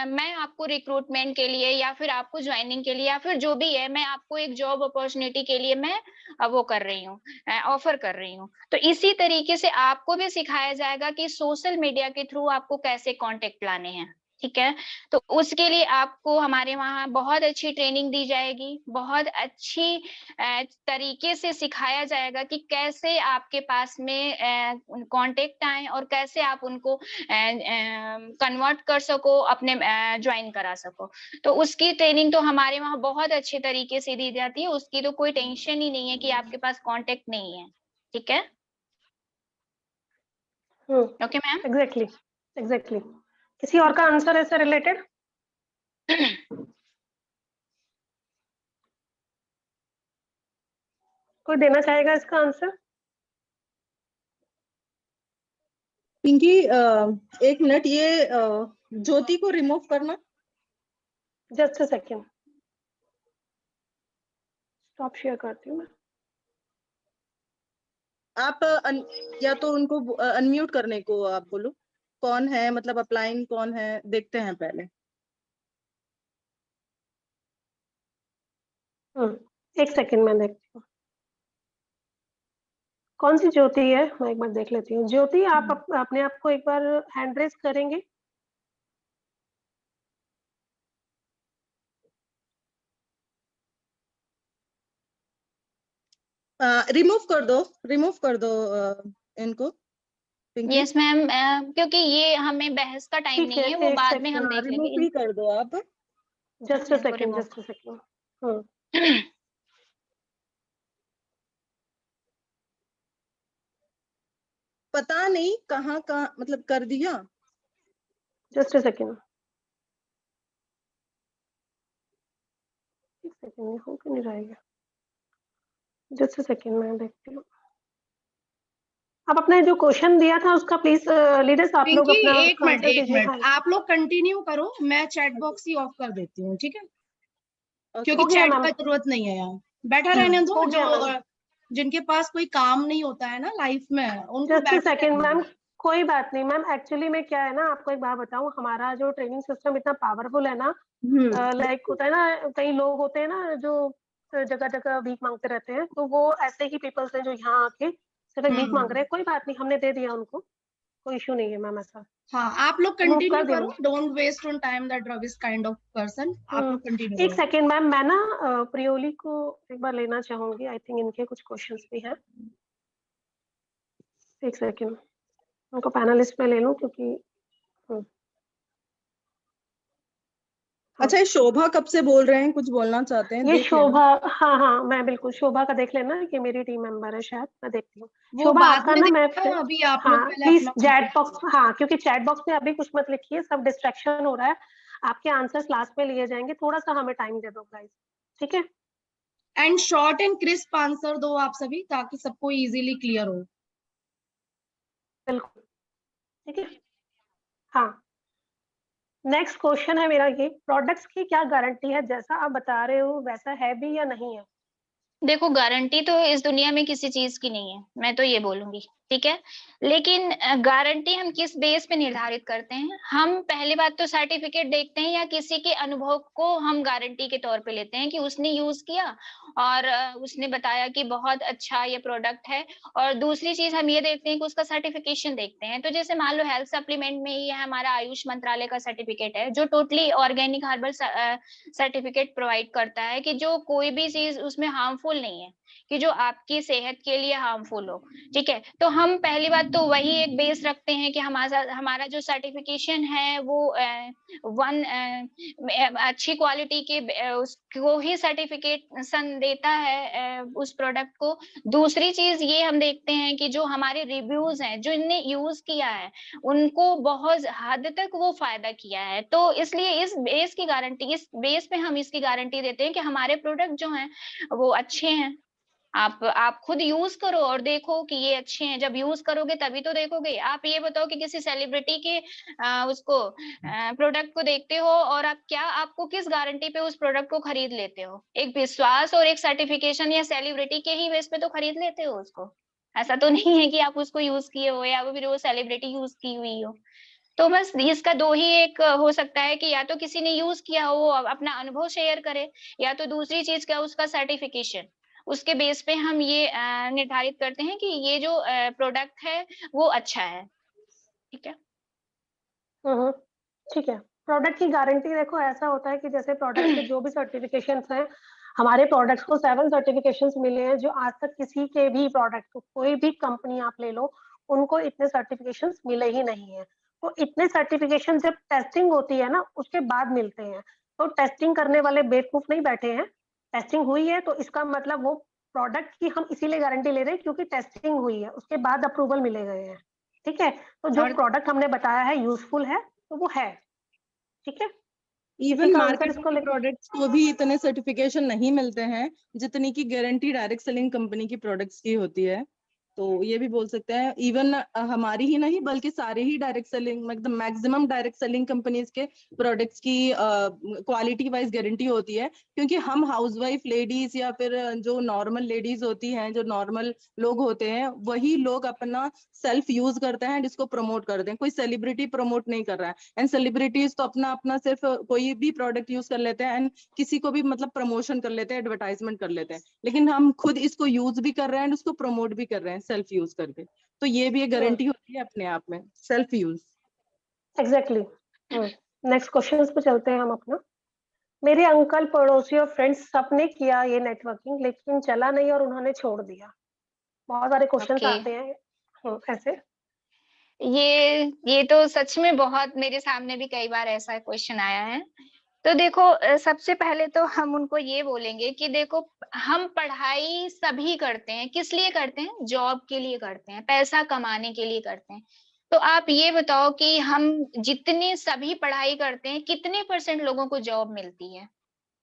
मैं आपको रिक्रूटमेंट के लिए या फिर आपको ज्वाइनिंग के लिए या फिर जो भी है, मैं आपको एक जॉब अपॉर्चुनिटी के लिए मैं वो कर रही हूँ, ऑफर कर रही हूँ। तो इसी तरीके से आपको भी सिखाया जाएगा कि सोशल मीडिया के थ्रू आपको कैसे कांटेक्ट लाने हैं, ठीक है। तो उसके लिए आपको हमारे वहाँ बहुत अच्छी ट्रेनिंग दी जाएगी, बहुत अच्छी तरीके से सिखाया जाएगा कि कैसे आपके पास में कांटेक्ट आए और कैसे आप उनको कन्वर्ट कर सको, अपने ज्वाइन करा सको। तो उसकी ट्रेनिंग तो हमारे वहाँ बहुत अच्छे तरीके से दी जाती है, उसकी तो कोई टेंशन ही नहीं है कि आपके पास कांटेक्ट नहीं है, ठीक है। Okay ma'am. Exactly exactly. किसी और का आंसर है इससे रिलेटेड? कोई देना चाहेगा इसका आंसर? पिंकी, एक मिनट, ये ज्योति को रिमूव करना। Just a second, stop share करती हूँ मैं। आप या तो उनको अनम्यूट करने को आप बोलो। कौन है, मतलब अप्लाइंग कौन है, देखते हैं पहले। एक सेकेंड में देखती हूँ कौन सी ज्योति है, मैं एक बार देख लेती हूँ। ज्योति, आप अपने आप को एक बार हैंड रेज करेंगे? रिमूव कर दो इनको, पिंकी। यस मैम, क्योंकि ये हमें बहस का टाइम ठीक नहीं है, है, वो एक बाद में हम सेकेंड, देख रिमूव लेंगे। ही कर दो आप। जस्ट अ इनको second, remove just a second. पता नहीं कहाँ कहाँ मतलब कर दिया। जस्ट अ सेकेंड, एक सेकेंड, हो क्यों नहीं रहेगा? जस्ट अ सेकेंड, मैं देखती हूँ। आप अपना जो क्वेश्चन दिया था उसका प्लीज लीडर्स आप लोग पिंकी, अपना एक मिनट आंसर एक दीजिए। मिनट, हाँ, आप लोग कंटिन्यू करो, मैं चैट बॉक्स ही ऑफ कर देती हूँ, ठीक है। क्योंकि हो गया चैट मैम, का जरूरत नहीं है यहाँ, बैठा रहने दो। हो जो गया मैम। जिनके पास कोई काम नहीं होता है ना लाइफ में, उनको जस्ट अ बैठे सेकेंड रहने मैम, दो। कोई बात नहीं मैम। एक्चुअली में क्या है ना, आपको एक बात बताऊं, हमारा जो ट्रेनिंग सिस्टम इतना पावरफुल है ना, लाइक होता है ना, कई लोग होते हैं ना जो जगह जगह भीख मांगते रहते हैं, तो वो ऐसे ही पीपल्स हैं जो यहाँ आके सिर्फ एक भीख मांग रहे हैं। कोई बात नहीं, हमने दे दिया उनको, कोई इशू नहीं है मैम ऐसा। हाँ, आप लोग रिमूव कंटिन्यू कर दिया करो, ma'am. Don't waste on time that rubbish kind of person. आप लोग कंटिन्यू एक करो। सेकेंड मैम, मैं ना प्रियोली को एक बार लेना चाहूंगी, आई थिंक इनके कुछ क्वेश्चंस भी हैं। एक सेकेंड, उनको पैनलिस्ट में ले लूं क्योंकि हम्म, हाँ। अच्छा, ये शोभा कब से बोल रहे हैं, कुछ बोलना चाहते हैं, ये देख लेना। शोभा, हाँ हाँ, मैं बिल्कुल शोभा का देख लेना कि मेरी टीम मेंबर है शायद, मैं देखती हूँ। वो शोभा बाद आपका में ना मैं देखना, अभी आप लोग हाँ पहले प्लीज अपना चैट कंटिन्यू बॉक्स, हाँ क्योंकि चैट बॉक्स में अभी कुछ मत लिखिए, सब डिस्ट्रैक्शन हो रहा है। आपके आंसर्स लास्ट में लिए जाएंगे, थोड़ा सा हमें टाइम दे दो गाइस, ठीक है। And short and crisp answer दो आप सभी, ताकि सबको इजीली क्लियर हो। बिल्कुल, ठीक है। हाँ, नेक्स्ट क्वेश्चन है मेरा, ये प्रोडक्ट्स की क्या गारंटी है, जैसा आप बता रहे हो वैसा है भी या नहीं है? देखो, गारंटी तो इस दुनिया में किसी चीज की नहीं है, मैं तो ये बोलूंगी, ठीक है। लेकिन गारंटी हम किस बेस पे निर्धारित करते हैं? हम पहली बात तो सर्टिफिकेट देखते हैं या किसी के अनुभव को हम गारंटी के तौर पे लेते हैं कि उसने यूज किया और उसने बताया कि बहुत अच्छा ये प्रोडक्ट है। और दूसरी चीज हम ये देखते हैं कि उसका सर्टिफिकेशन देखते हैं। तो जैसे मान लो हेल्थ सप्लीमेंट में ही है, हमारा आयुष मंत्रालय का सर्टिफिकेट है जो totally organic herbal certificate provide करता है कि जो कोई भी चीज उसमें हार्मफुल नहीं है, कि जो आपकी सेहत के लिए हार्मफुल हो, ठीक है। तो हम पहली बात तो वही एक बेस रखते हैं कि हमारा जो सर्टिफिकेशन है वो अच्छी क्वालिटी के उसको ही सर्टिफिकेशन देता है उस प्रोडक्ट को। दूसरी चीज ये हम देखते हैं कि जो हमारे रिव्यूज हैं, जो इनने यूज किया है, उनको बहुत हद तक वो फायदा किया है। तो इसलिए इस बेस पे हम इसकी गारंटी देते हैं कि हमारे प्रोडक्ट जो हैं वो अच्छे हैं। आप खुद यूज करो और देखो कि ये अच्छे हैं। जब यूज करोगे तभी तो देखोगे। आप ये बताओ कि किसी सेलिब्रिटी के उसको प्रोडक्ट को देखते हो और आपको किस गारंटी पे उस प्रोडक्ट को खरीद लेते हो? एक विश्वास और एक सर्टिफिकेशन या सेलिब्रिटी के ही बेस पे तो खरीद लेते हो उसको। ऐसा तो नहीं है कि आप उसको यूज किए हो या फिर वो सेलिब्रिटी यूज की हुई हो। तो बस इसका दो ही एक हो सकता है कि या तो किसी ने यूज किया हो वो अपना अनुभव शेयर करे, या तो दूसरी चीज क्या उसका सर्टिफिकेशन, उसके बेस पे हम ये निर्धारित करते हैं कि ये जो प्रोडक्ट है वो अच्छा है। ठीक है। हम्म, ठीक है। प्रोडक्ट की गारंटी देखो ऐसा होता है कि जैसे प्रोडक्ट के जो भी सर्टिफिकेशंस हैं, हमारे प्रोडक्ट्स को 7 सर्टिफिकेशंस मिले हैं जो आज तक किसी के भी प्रोडक्ट को, कोई भी कंपनी आप ले लो, उनको इतने सर्टिफिकेशंस मिले ही नहीं है। तो इतने सर्टिफिकेशन जब टेस्टिंग होती है ना, उसके बाद मिलते हैं। तो टेस्टिंग करने वाले बेवकूफ नहीं बैठे हैं। टेस्टिंग हुई है तो इसका मतलब वो प्रोडक्ट की हम इसीलिए गारंटी ले रहे हैं क्योंकि टेस्टिंग हुई है, उसके बाद अप्रूवल मिले गए हैं। ठीक है। तो जो और प्रोडक्ट हमने बताया है यूजफुल है तो वो है। ठीक है। किसी इवन का आंसर मार्केट इसको के लेके। प्रोडक्ट्स को भी इतने सर्टिफिकेशन नहीं मिलते हैं जितनी की गारंटी डायरेक्ट सेलिंग कंपनी की प्रोडक्ट्स की होती है। तो ये भी बोल सकते हैं इवन हमारी ही नहीं बल्कि सारे ही डायरेक्ट सेलिंग मतलब मैक्सिमम डायरेक्ट सेलिंग कंपनीज के प्रोडक्ट्स की क्वालिटी वाइज गारंटी होती है, क्योंकि हम हाउसवाइफ लेडीज या फिर जो नॉर्मल लेडीज होती हैं, जो नॉर्मल लोग होते हैं, वही लोग अपना सेल्फ यूज करते हैं जिसको प्रमोट करते हैं। कोई सेलिब्रिटी प्रमोट नहीं कर रहा है। एंड सेलिब्रिटीज तो अपना अपना सिर्फ कोई भी प्रोडक्ट यूज कर लेते हैं एंड किसी को भी मतलब प्रमोशन कर लेते हैं, एडवर्टाइजमेंट कर लेते हैं, लेकिन हम खुद इसको यूज भी कर रहे हैं, उसको प्रमोट भी कर रहे हैं सेल्फ यूज करके। तो ये भी एक गारंटी होती है अपने आप में, self use. Exactly. Next question पे चलते हैं हम अपना। मेरे अंकल, पड़ोसी और फ्रेंड्स सबने किया ये नेटवर्किंग, लेकिन चला नहीं और उन्होंने छोड़ दिया। बहुत सारे क्वेश्चंस ओके, आते हैं ऐसे। ये तो सच में बहुत मेरे सामने भी कई बार ऐसा क्वेश्चन आया है। तो देखो सबसे पहले तो हम उनको ये बोलेंगे कि देखो, हम पढ़ाई सभी करते हैं, किस लिए करते हैं? जॉब के लिए करते हैं, पैसा कमाने के लिए करते हैं। तो आप ये बताओ कि हम जितने सभी पढ़ाई करते हैं, कितने परसेंट लोगों को जॉब मिलती है?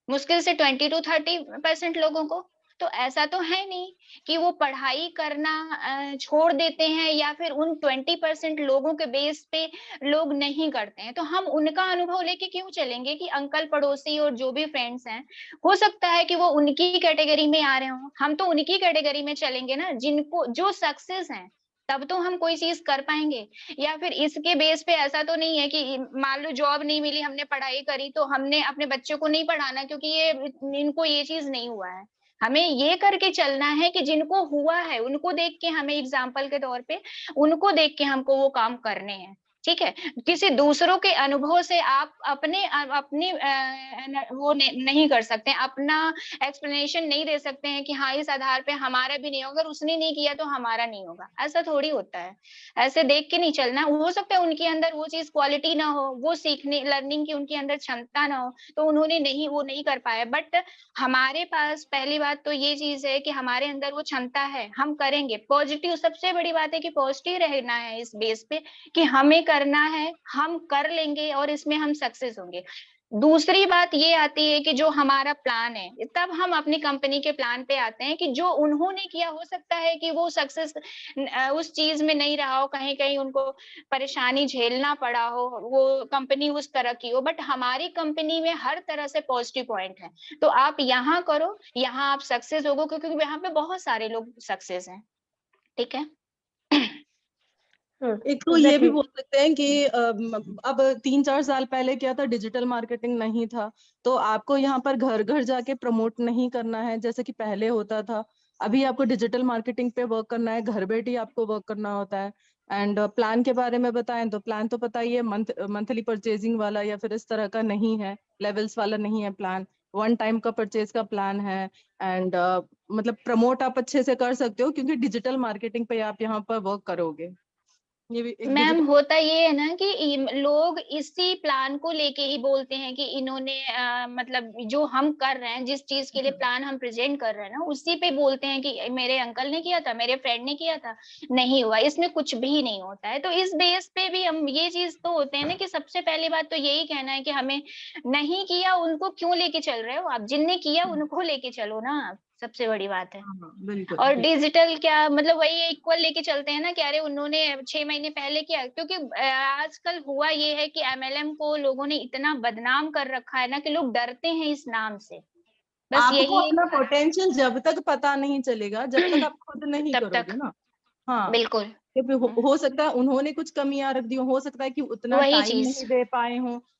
मुश्किल से 20 to 30% लोगों को। तो ऐसा तो है नहीं कि वो पढ़ाई करना छोड़ देते हैं या फिर उन 20% लोगों के बेस पे लोग नहीं करते हैं। तो हम उनका अनुभव लेके क्यों चलेंगे कि अंकल, पड़ोसी और जो भी फ्रेंड्स हैं, हो सकता है कि वो उनकी कैटेगरी में आ रहे हों। हम तो उनकी कैटेगरी में चलेंगे ना जिनको जो सक्सेस हैं, तब तो हम कोई चीज कर पाएंगे। या फिर इसके बेस पे ऐसा तो नहीं है कि मान लो जॉब नहीं मिली, हमने पढ़ाई करी तो हमने अपने बच्चों को नहीं पढ़ाना क्योंकि ये इनको ये चीज नहीं हुआ है। हमें ये करके चलना है कि जिनको हुआ है उनको देख के, हमें एग्जाम्पल के तौर पे उनको देख के हमको वो काम करने हैं। ठीक है। किसी दूसरों के अनुभव से आप अपनी वो नहीं कर सकते, अपना एक्सप्लेनेशन नहीं दे सकते हैं कि हाँ इस आधार पे हमारा भी नहीं होगा, अगर उसने नहीं किया तो हमारा नहीं होगा। ऐसा थोड़ी होता है। ऐसे देख के नहीं चलना। हो सकता है उनके अंदर वो चीज क्वालिटी ना हो, वो सीखने लर्निंग की उनके अंदर क्षमता ना हो, तो उन्होंने वो नहीं कर पाया। बट हमारे पास पहली बात तो ये चीज है कि हमारे अंदर वो क्षमता है, हम करेंगे। पॉजिटिव, सबसे बड़ी बात है कि पॉजिटिव रहना है इस बेस पे कि हमें करना है, हम कर लेंगे और इसमें हम सक्सेस होंगे। दूसरी बात ये आती है कि जो हमारा प्लान है, तब हम अपनी कंपनी के प्लान पे आते हैं कि जो उन्होंने किया, हो सकता है कि वो सक्सेस उस चीज में नहीं रहा हो, कहीं कहीं उनको परेशानी झेलना पड़ा हो, वो कंपनी उस तरह की हो, बट हमारी कंपनी में हर तरह से पॉजिटिव पॉइंट है। तो आप यहाँ करो, यहाँ आप सक्सेस होगो, क्योंकि यहाँ पे बहुत सारे लोग सक्सेस हैं। ठीक है। एक तो ये भी एग्जैक्टली। बोल सकते हैं कि अब 3-4 साल पहले क्या था, डिजिटल मार्केटिंग नहीं था, तो आपको यहाँ पर घर घर जाके प्रमोट नहीं करना है जैसे कि पहले होता था। अभी आपको डिजिटल मार्केटिंग पे वर्क करना है, घर बैठे ही आपको वर्क करना होता है। एंड प्लान के बारे में बताएं तो प्लान तो पता ही है, मंथली परचेजिंग वाला या फिर इस तरह का नहीं है, लेवल्स वाला नहीं है प्लान, वन टाइम का परचेज का प्लान है। एंड मतलब प्रमोट आप अच्छे से कर सकते हो क्योंकि डिजिटल मार्केटिंग पे आप यहाँ पर वर्क करोगे। ये भी एक मैम डिजिटल। होता ये है ना कि लोग इसी प्लान को लेके ही बोलते हैं कि इन्होंने मतलब जो हम कर रहे हैं, जिस चीज के लिए प्लान हम प्रेजेंट कर रहे हैं ना, उसी पे बोलते हैं कि मेरे अंकल ने किया था, मेरे फ्रेंड ने किया था, नहीं हुआ, इसमें कुछ भी नहीं होता है। तो इस बेस पे भी हम ये चीज तो होते हैं ना कि सबसे पहली बात तो यही कहना है कि हमें नहीं किया उनको क्यों लेके चल रहे हो आप, जिनने किया उनको लेके चलो ना आप, सबसे बड़ी बात है। हाँ बिल्कुल और बिल्कुल। डिजिटल क्या मतलब वही इक्वल लेके चलते हैं ना कि अरे उन्होंने 6 महीने पहले किया, क्योंकि आजकल हुआ ये है कि एमएलएम को लोगों ने इतना बदनाम कर रखा है ना कि लोग डरते हैं इस नाम से। बस आपको यही अपना पोटेंशियल जब तक पता नहीं चलेगा, जब तक आप खुद नहीं तब तक करोगे ना, हाँ, बिल्कुल। क्योंकि हो सकता है उन्होंने कुछ कमियां रख दी हो सकता है कि उतना वही टाइम चीज। नहीं दे पाए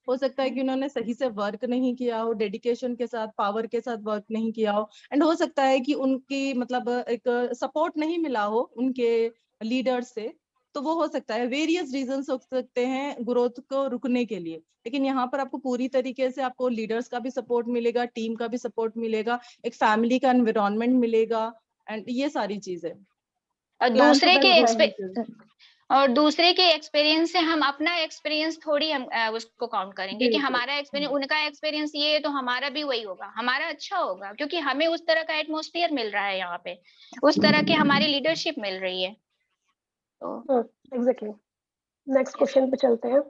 हो सकता है कि उन्होंने सही से वर्क नहीं किया हो, डेडिकेशन के साथ, पावर के साथ वर्क नहीं किया हो, एंड हो सकता है कि उनकी मतलब एक सपोर्ट नहीं मिला हो उनके लीडर से। तो वो हो सकता है, वेरियस रीजंस हो सकते हैं ग्रोथ को रुकने के लिए। लेकिन यहाँ पर आपको पूरी तरीके से आपको लीडर्स का भी सपोर्ट मिलेगा, टीम का भी सपोर्ट मिलेगा, एक फैमिली का एनवायरनमेंट मिलेगा, एंड ये सारी चीजें। और प्लान फॉर द दूसरे के एक्सपीरियंस से हम अपना एक्सपीरियंस थोड़ी हम उसको काउंट करेंगे कि बिल्कुल। हमारा एक्सपीरियंस, उनका एक्सपीरियंस ये है तो हमारा भी वही होगा, हमारा अच्छा होगा, क्योंकि हमें उस तरह का एटमॉस्फेयर मिल रहा है यहाँ पे, उस तरह की हमारी लीडरशिप मिल रही है। तो एग्जैक्टली। नेक्स्ट यस क्वेश्चन पे चलते हैं।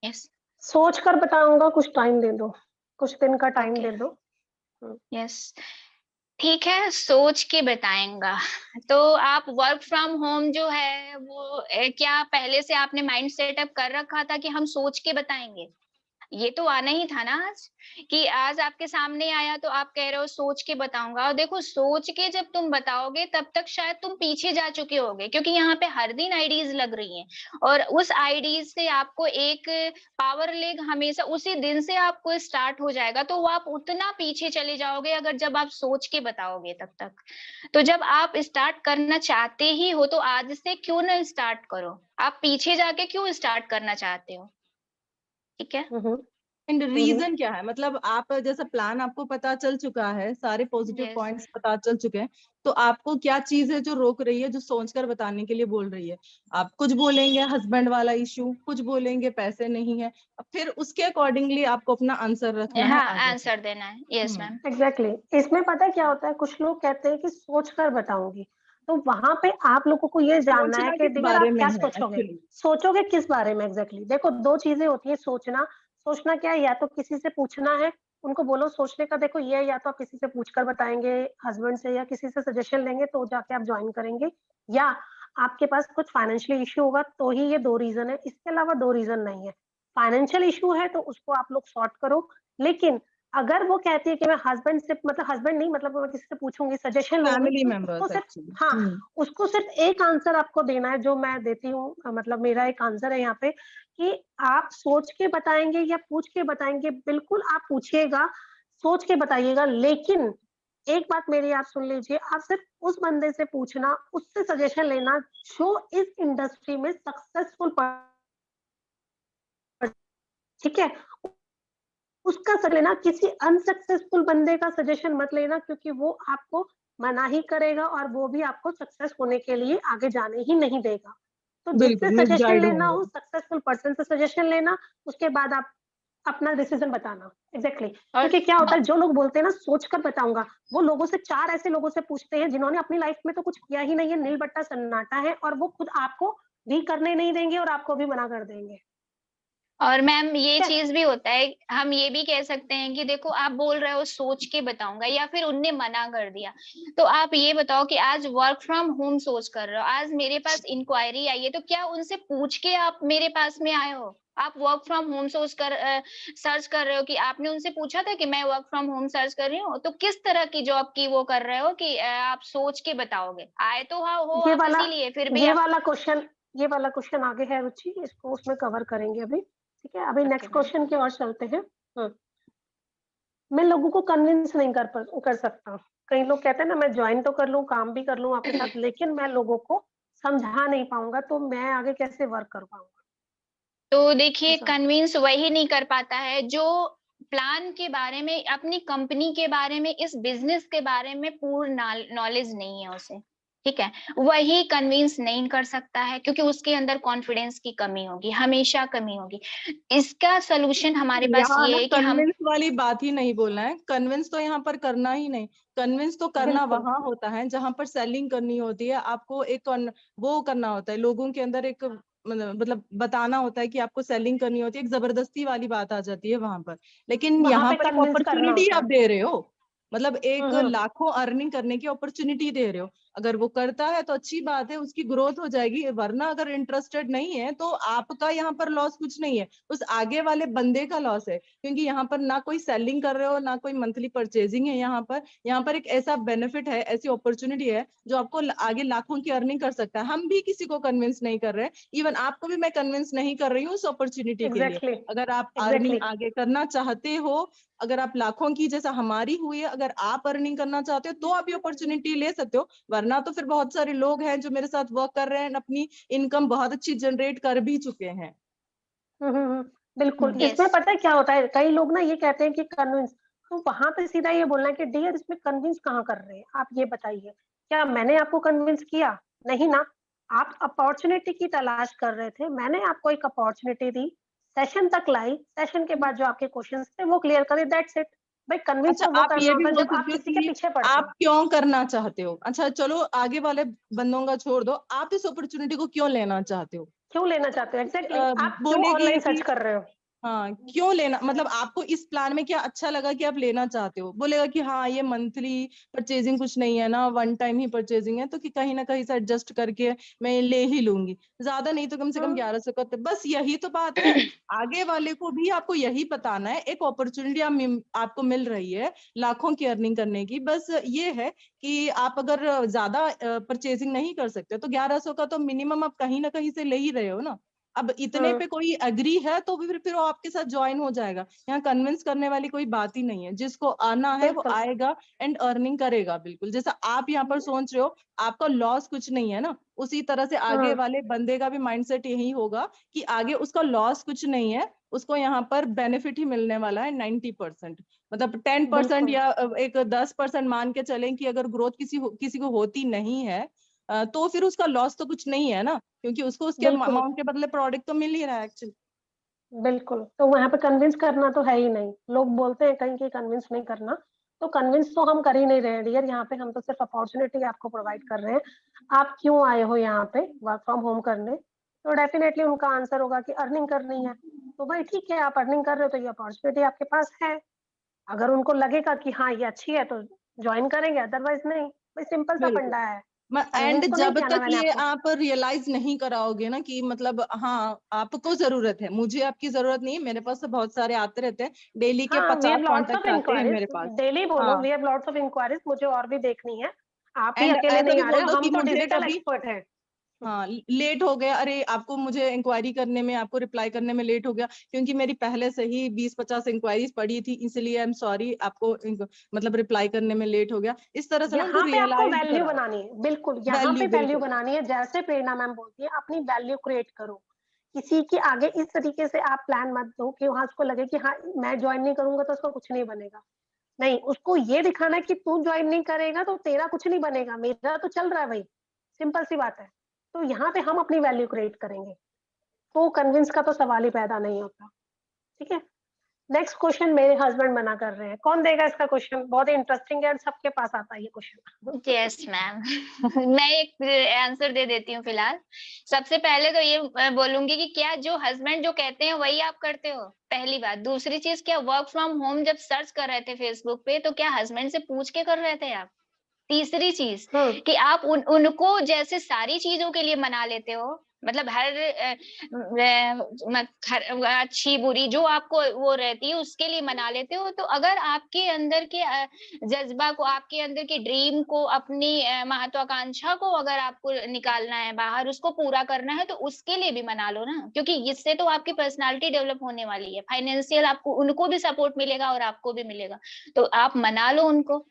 यस सोच कर बताऊंगा, कुछ टाइम दे दो, कुछ दिन का टाइम ओके दे दो। यस ठीक है, सोच के बताएंगा। तो आप वर्क फ्रॉम होम जो है वो क्या पहले से आपने माइंड सेटअप कर रखा था कि हम सोच के बताएंगे? ये तो आना ही था ना आज, कि आज आपके सामने आया तो आप कह रहे हो सोच के बताऊंगा। और देखो, सोच के जब तुम बताओगे तब तक शायद तुम पीछे जा चुके होगे, क्योंकि यहाँ पे हर दिन आईडीज लग रही हैं, और उस आईडीज से आपको एक पावर लेग हमेशा उसी दिन से आपको स्टार्ट हो जाएगा, तो वो आप उतना पीछे चले जाओगे अगर जब आप सोच के बताओगे तब तक। तो जब आप स्टार्ट करना चाहते ही हो तो आज से क्यों ना स्टार्ट करो, आप पीछे जाके क्यों स्टार्ट करना चाहते हो? ठीक है। एंड रीजन क्या है, मतलब आप जैसा प्लान आपको पता चल चुका है, सारे पॉजिटिव यस पॉइंट्स पता चल चुके हैं, तो आपको क्या चीज है जो रोक रही है, जो सोचकर बताने के लिए बोल रही है? आप कुछ बोलेंगे हस्बैंड वाला इशू, कुछ बोलेंगे पैसे नहीं है, अब फिर उसके अकॉर्डिंगली आपको अपना आंसर रखना है हाँ, आगे। आंसर देना है। Yes ma'am. एग्जैक्टली। इसमें पता है क्या होता है, कुछ लोग कहते हैं कि सोच कर बताऊंगी, तो वहां पे आप लोगों को ये जानना है सोचना कि किस यार बारे आप में क्या है सोचोगे, एक्चुअली? सोचोगे किस बारे में एग्जैक्टली। देखो, दो चीजें होती है सोचना। सोचना क्या है, या तो किसी से पूछना है, उनको बोलो सोचने का देखो ये है, या तो आप किसी से पूछकर बताएंगे, हस्बैंड से या किसी से सजेशन लेंगे तो जाके आप ज्वाइन करेंगे, या आपके पास कुछ फाइनेंशियल इश्यू होगा, तो ही ये दो रीजन है, इसके अलावा दो रीजन नहीं है। फाइनेंशियल इश्यू है तो उसको आप लोग सॉर्ट करो, लेकिन अगर वो कहती है कि मैं हस्बैंड से, मतलब हस्बैंड नहीं, मतलब मैं किसी से पूछूंगी, सजेशन लूंगी, फैमिली तो उसको मेंबर्स सिर्फ, एक्चुअली। हाँ, उसको सिर्फ एक आंसर आपको देना है जो मैं देती हूँ, मतलब मेरा एक आंसर है यहाँ पे, कि आप सोच के बताएंगे या पूछ के बताएंगे, बिल्कुल आप पूछिएगा, सोच के बताइएगा, लेकिन एक बात मेरी आप सुन लीजिए, आप सिर्फ उस बंदे से पूछना, उससे सजेशन लेना जो इस इंडस्ट्री में सक्सेसफुल, ठीक है, उसका सर लेना, किसी अनसक्सेसफुल बंदे का सजेशन मत लेना, क्योंकि वो आपको मना ही करेगा और वो भी आपको सक्सेस होने के लिए आगे जाने ही नहीं देगा। तो जिससे बिल्कुल सजेशन मिसगाइड लेना होंगे। हो, सक्सेसफुल पर्सन से सजेशन लेना, उसके बाद आप अपना डिसीजन बताना। एग्जैक्टली। और क्योंकि क्या होता है, जो लोग बोलते हैं ना सोच कर बताऊंगा, वो लोगों से, चार ऐसे लोगों से पूछते हैं जिन्होंने अपनी लाइफ में तो कुछ किया ही नहीं है, नील बट्टा सन्नाटा है, और वो खुद आपको भी करने नहीं देंगे और आपको भी मना कर देंगे। और मैम ये ठीक है। चीज भी होता है, हम ये भी कह सकते हैं कि देखो आप बोल रहे हो सोच के बताऊंगा, या फिर उनने मना कर दिया, तो आप ये बताओ कि आज वर्क फ्रॉम होम सोच कर रहे हो, आज मेरे पास इंक्वायरी आई है, तो क्या उनसे पूछ के आप मेरे पास में आए हो? आप वर्क फ्रॉम होम सोच कर सर्च कर रहे हो, कि आपने उनसे पूछा था कि मैं वर्क फ्रॉम होम सर्च कर रही हूँ, तो किस तरह की जॉब की वो कर रहे हो कि आप सोच के बताओगे? आए तो हाँ हो ये आप वाला इसीलिए फिर भी ये आप। वाला क्वेश्चन ये वाला क्वेश्चन आगे है रुचि, इसको उसमें कवर करेंगे अभी। ठीक है, अभी ओके नेक्स्ट मैम। क्वेश्चन की ओर चलते हैं। मैं लोगों को कन्विंस नहीं कर सकता। कई लोग कहते हैं ना, मैं ज्वाइन तो कर लूं, काम भी कर लूं आपके साथ, लेकिन मैं लोगों को समझा नहीं पाऊंगा, तो मैं आगे कैसे वर्क कर पाऊंगा? तो देखिए, ऐसा। कन्विंस वही नहीं कर पाता है जो प्लान के बारे में, अपनी कंपनी के बारे में, इस बिजनेस के बारे में पूर्ण नॉलेज नहीं है उसे। ठीक है, वही कन्विंस नहीं कर सकता है, क्योंकि उसके अंदर कॉन्फिडेंस की कमी होगी, हमेशा कमी होगी। इसका सोल्यूशन हमारे पास यहाँ ना ये है कि हम। कन्विंस वाली बात ही नहीं बोलना है, कन्विंस तो यहाँ पर करना ही नहीं। कन्विंस तो करना बिल्कुल। वहां होता है जहां पर सेलिंग करनी होती है, आपको एक वो करना होता है, लोगों के अंदर एक मतलब बताना होता है कि आपको सेलिंग करनी होती है, एक जबरदस्ती वाली बात आ जाती है वहां पर। लेकिन वहां यहाँ पे पर एक कन्विंस करना अपॉर्चुनिटी होता आप है। दे रहे हो, मतलब एक हम्म। लाखों अर्निंग करने की अपॉर्चुनिटी दे रहे हो। अगर वो करता है तो अच्छी बात है, उसकी ग्रोथ हो जाएगी, वरना अगर इंटरेस्टेड नहीं है तो आपका यहाँ पर लॉस कुछ नहीं है, उस आगे वाले बंदे का लॉस है, क्योंकि यहाँ पर ना कोई सेलिंग कर रहे हो ना कोई मंथली परचेजिंग है। यहाँ पर एक ऐसा बेनिफिट है, ऐसी अपॉर्चुनिटी है जो आपको आगे लाखों की अर्निंग कर सकता है। हम भी किसी को कन्विंस नहीं कर रहे, इवन आपको भी मैं कन्विंस नहीं कर रही हूँ उस अपॉर्चुनिटी के लिए। एग्जैक्टली अगर आप अर्निंग एग्जैक्टली आगे करना चाहते हो, अगर आप लाखों की जैसा हमारी हुई है, अगर आप अर्निंग करना चाहते हो तो आप ये अपॉर्चुनिटी ले सकते हो, वरना तो फिर बहुत सारे लोग हैं जो मेरे साथ वर्क कर रहे हैं, अपनी इनकम बहुत अच्छी जनरेट कर भी चुके हैं। बिल्कुल। हम्म। यस। इसमें पता है क्या होता है, कई लोग ना ये कहते हैं कि कन्विंस, तो वहां पे सीधा ये बोलना है कि डियर इसमें कन्विंस कहाँ कर रहे हैं, आप ये बताइए, क्या मैंने आपको कन्विंस किया? नहीं ना। आप अपॉर्चुनिटी की तलाश कर रहे थे, मैंने आपको एक अपॉर्चुनिटी दी, सेशन तक लाई, सेशन के बाद जो आपके क्वेश्चंस थे वो क्लियर करे, दैट्स इट। भाई कन्विंस अच्छा, तो वो आप करना ये भी होता है बोल जब आप सकते हो किसी के कि पीछे पड़ते आप हो। क्यों करना चाहते हो। अच्छा चलो, आगे वाले बंदों का छोड़ दो, आप इस अपॉर्चुनिटी को क्यों लेना चाहते हो। क्यों लेना चाहते हो? एग्जैक्टली आप क्यों बोलेगी ऑनलाइन सर्च कि कर रहे हो? हाँ क्यों लेना, मतलब आपको इस प्लान में क्या अच्छा लगा कि आप लेना चाहते हो। बोलेगा कि हाँ ये मंथली परचेजिंग कुछ नहीं है ना, वन टाइम ही परचेजिंग है, तो कि कहीं ना कहीं से एडजस्ट करके मैं ले ही लूंगी, ज्यादा नहीं तो कम से कम 1100 का। तो बस यही तो बात है, आगे वाले को भी आपको यही बताना है, एक अपॉर्चुनिटी आपको मिल रही है लाखों की अर्निंग करने की। बस ये है कि आप अगर ज्यादा परचेजिंग नहीं कर सकते तो 1100 का तो मिनिमम आप कहीं ना कहीं से ले ही रहे हो ना। अब इतने पे कोई एग्री है तो फिर वो आपके साथ ज्वाइन हो जाएगा। यहाँ कन्विंस करने वाली कोई बात ही नहीं है, जिसको आना है वो बिल्कुल। आएगा एंड अर्निंग करेगा। बिल्कुल जैसा आप यहाँ पर सोच रहे हो, आपका लॉस कुछ नहीं है ना, उसी तरह से आगे वाले बंदे का भी माइंडसेट यही होगा कि आगे उसका लॉस कुछ नहीं है, उसको यहाँ पर बेनिफिट ही मिलने वाला है 90%। मतलब 10% बिल्कुल या एक 10% मान के चलें कि अगर ग्रोथ किसी को होती नहीं है, तो फिर उसका लॉस तो कुछ नहीं है ना, क्योंकि उसको उसके बिल्कुल अमाउंट के बदले प्रोडक्ट तो मिल ही रहा है एक्चुअली। बिल्कुल। तो वहाँ पे कन्विंस करना तो है ही नहीं। लोग बोलते हैं कहीं कि कन्विंस नहीं करना, तो कन्विंस तो हम कर ही नहीं रहे हैं डियर, यहाँ पे हम तो सिर्फ अपॉर्चुनिटी आपको प्रोवाइड कर रहे हैं। आप क्यों आए हो यहाँ पे वर्क फ्रॉम होम करने? तो डेफिनिटली उनका आंसर होगा कि अर्निंग करनी है। तो भाई ठीक है, आप अर्निंग कर रहे हो तो ये अपॉर्चुनिटी आपके पास है। अगर उनको लगेगा कि हाँ, ये अच्छी है तो जॉइन करेंगे, अदरवाइज़ नहीं। भाई सिंपल सा बिल्कुल। फंडा है। एंड कन्विंस तो नहीं जब किया ना तक मैंने ये आपको। आप रियलाइज नहीं कराओगे ना कि मतलब हाँ आपको जरूरत है, मुझे आपकी जरूरत नहीं है, मेरे पास तो बहुत सारे आते रहते हैं, डेली के हाँ, we have 50 lots of contact आते हैं इंक्वायरीज़, मेरे पास। डेली बोलो हाँ, we have lots of inquiries, मुझे और भी देखनी है। आप ही एंड अकेले ऐसा नहीं भी आ रहे बोल हो, दो हम कि तो मुझे डिजिटल कभी एक्सपर्ट हैं। हाँ लेट हो गया, अरे आपको मुझे इंक्वायरी करने में, आपको रिप्लाई करने में लेट हो गया क्योंकि मेरी पहले से ही 20-50 इंक्वायरीज पड़ी थी, इसलिए आई एम सॉरी आपको मतलब रिप्लाई करने में लेट हो गया। इस तरह से ना उनको यहाँ पे आपको रियलाइज वैल्यू कराओ। बनानी है, बिल्कुल, यहाँ पे वैल्यू वैल्यू बिल्कुल। बनानी है, जैसे प्रेरणा मैम बोलती है, अपनी वैल्यू क्रिएट करो। किसी के आगे इस तरीके से आप प्लान मत दो कि वहाँ उसको लगे कि हाँ, मैं जॉइन नहीं करूँगा तो उसका कुछ नहीं बनेगा। नहीं, उसको ये दिखाना है कि तू जॉइन नहीं करेगा तो तेरा कुछ नहीं बनेगा, मेरा तो चल रहा है भाई, सिंपल सी बात है। तो यहाँ पे हम अपनी वैल्यू क्रिएट करेंगे, तो कन्विंस का तो सवाल ही पैदा नहीं होता, ठीक है? नेक्स्ट क्वेश्चन मेरे हस्बैंड मना कर रहे हैं, कौन देगा इसका क्वेश्चन? बहुत ही इंटरेस्टिंग है और सबके पास आता है ये क्वेश्चन। Yes ma'am. मैं एक आंसर दे देती हूँ फिलहाल। सबसे पहले तो ये बोलूंगी कि क्या जो हस्बैंड जो कहते हैं वही आप करते हो, पहली बात। दूसरी चीज, क्या वर्क फ्रॉम होम जब सर्च कर रहे थे फेसबुक पे तो क्या हस्बैंड से पूछ के कर रहे थे आप? तीसरी चीज हुँ, कि आप उनको जैसे सारी चीजों के लिए मना लेते हो, मतलब हर अच्छी बुरी जो आपको वो रहती है उसके लिए मना लेते हो, तो अगर आपके अंदर के जज्बा को, आपके अंदर के ड्रीम को, अपनी महत्वाकांक्षा को अगर आपको निकालना है बाहर, उसको पूरा करना है, तो उसके लिए भी मना लो ना, क्योंकि इससे तो आपकी पर्सनालिटी डेवलप होने वाली है, फाइनेंशियल आपको उनको भी सपोर्ट मिलेगा और आपको भी मिलेगा, तो आप मना लो उनको।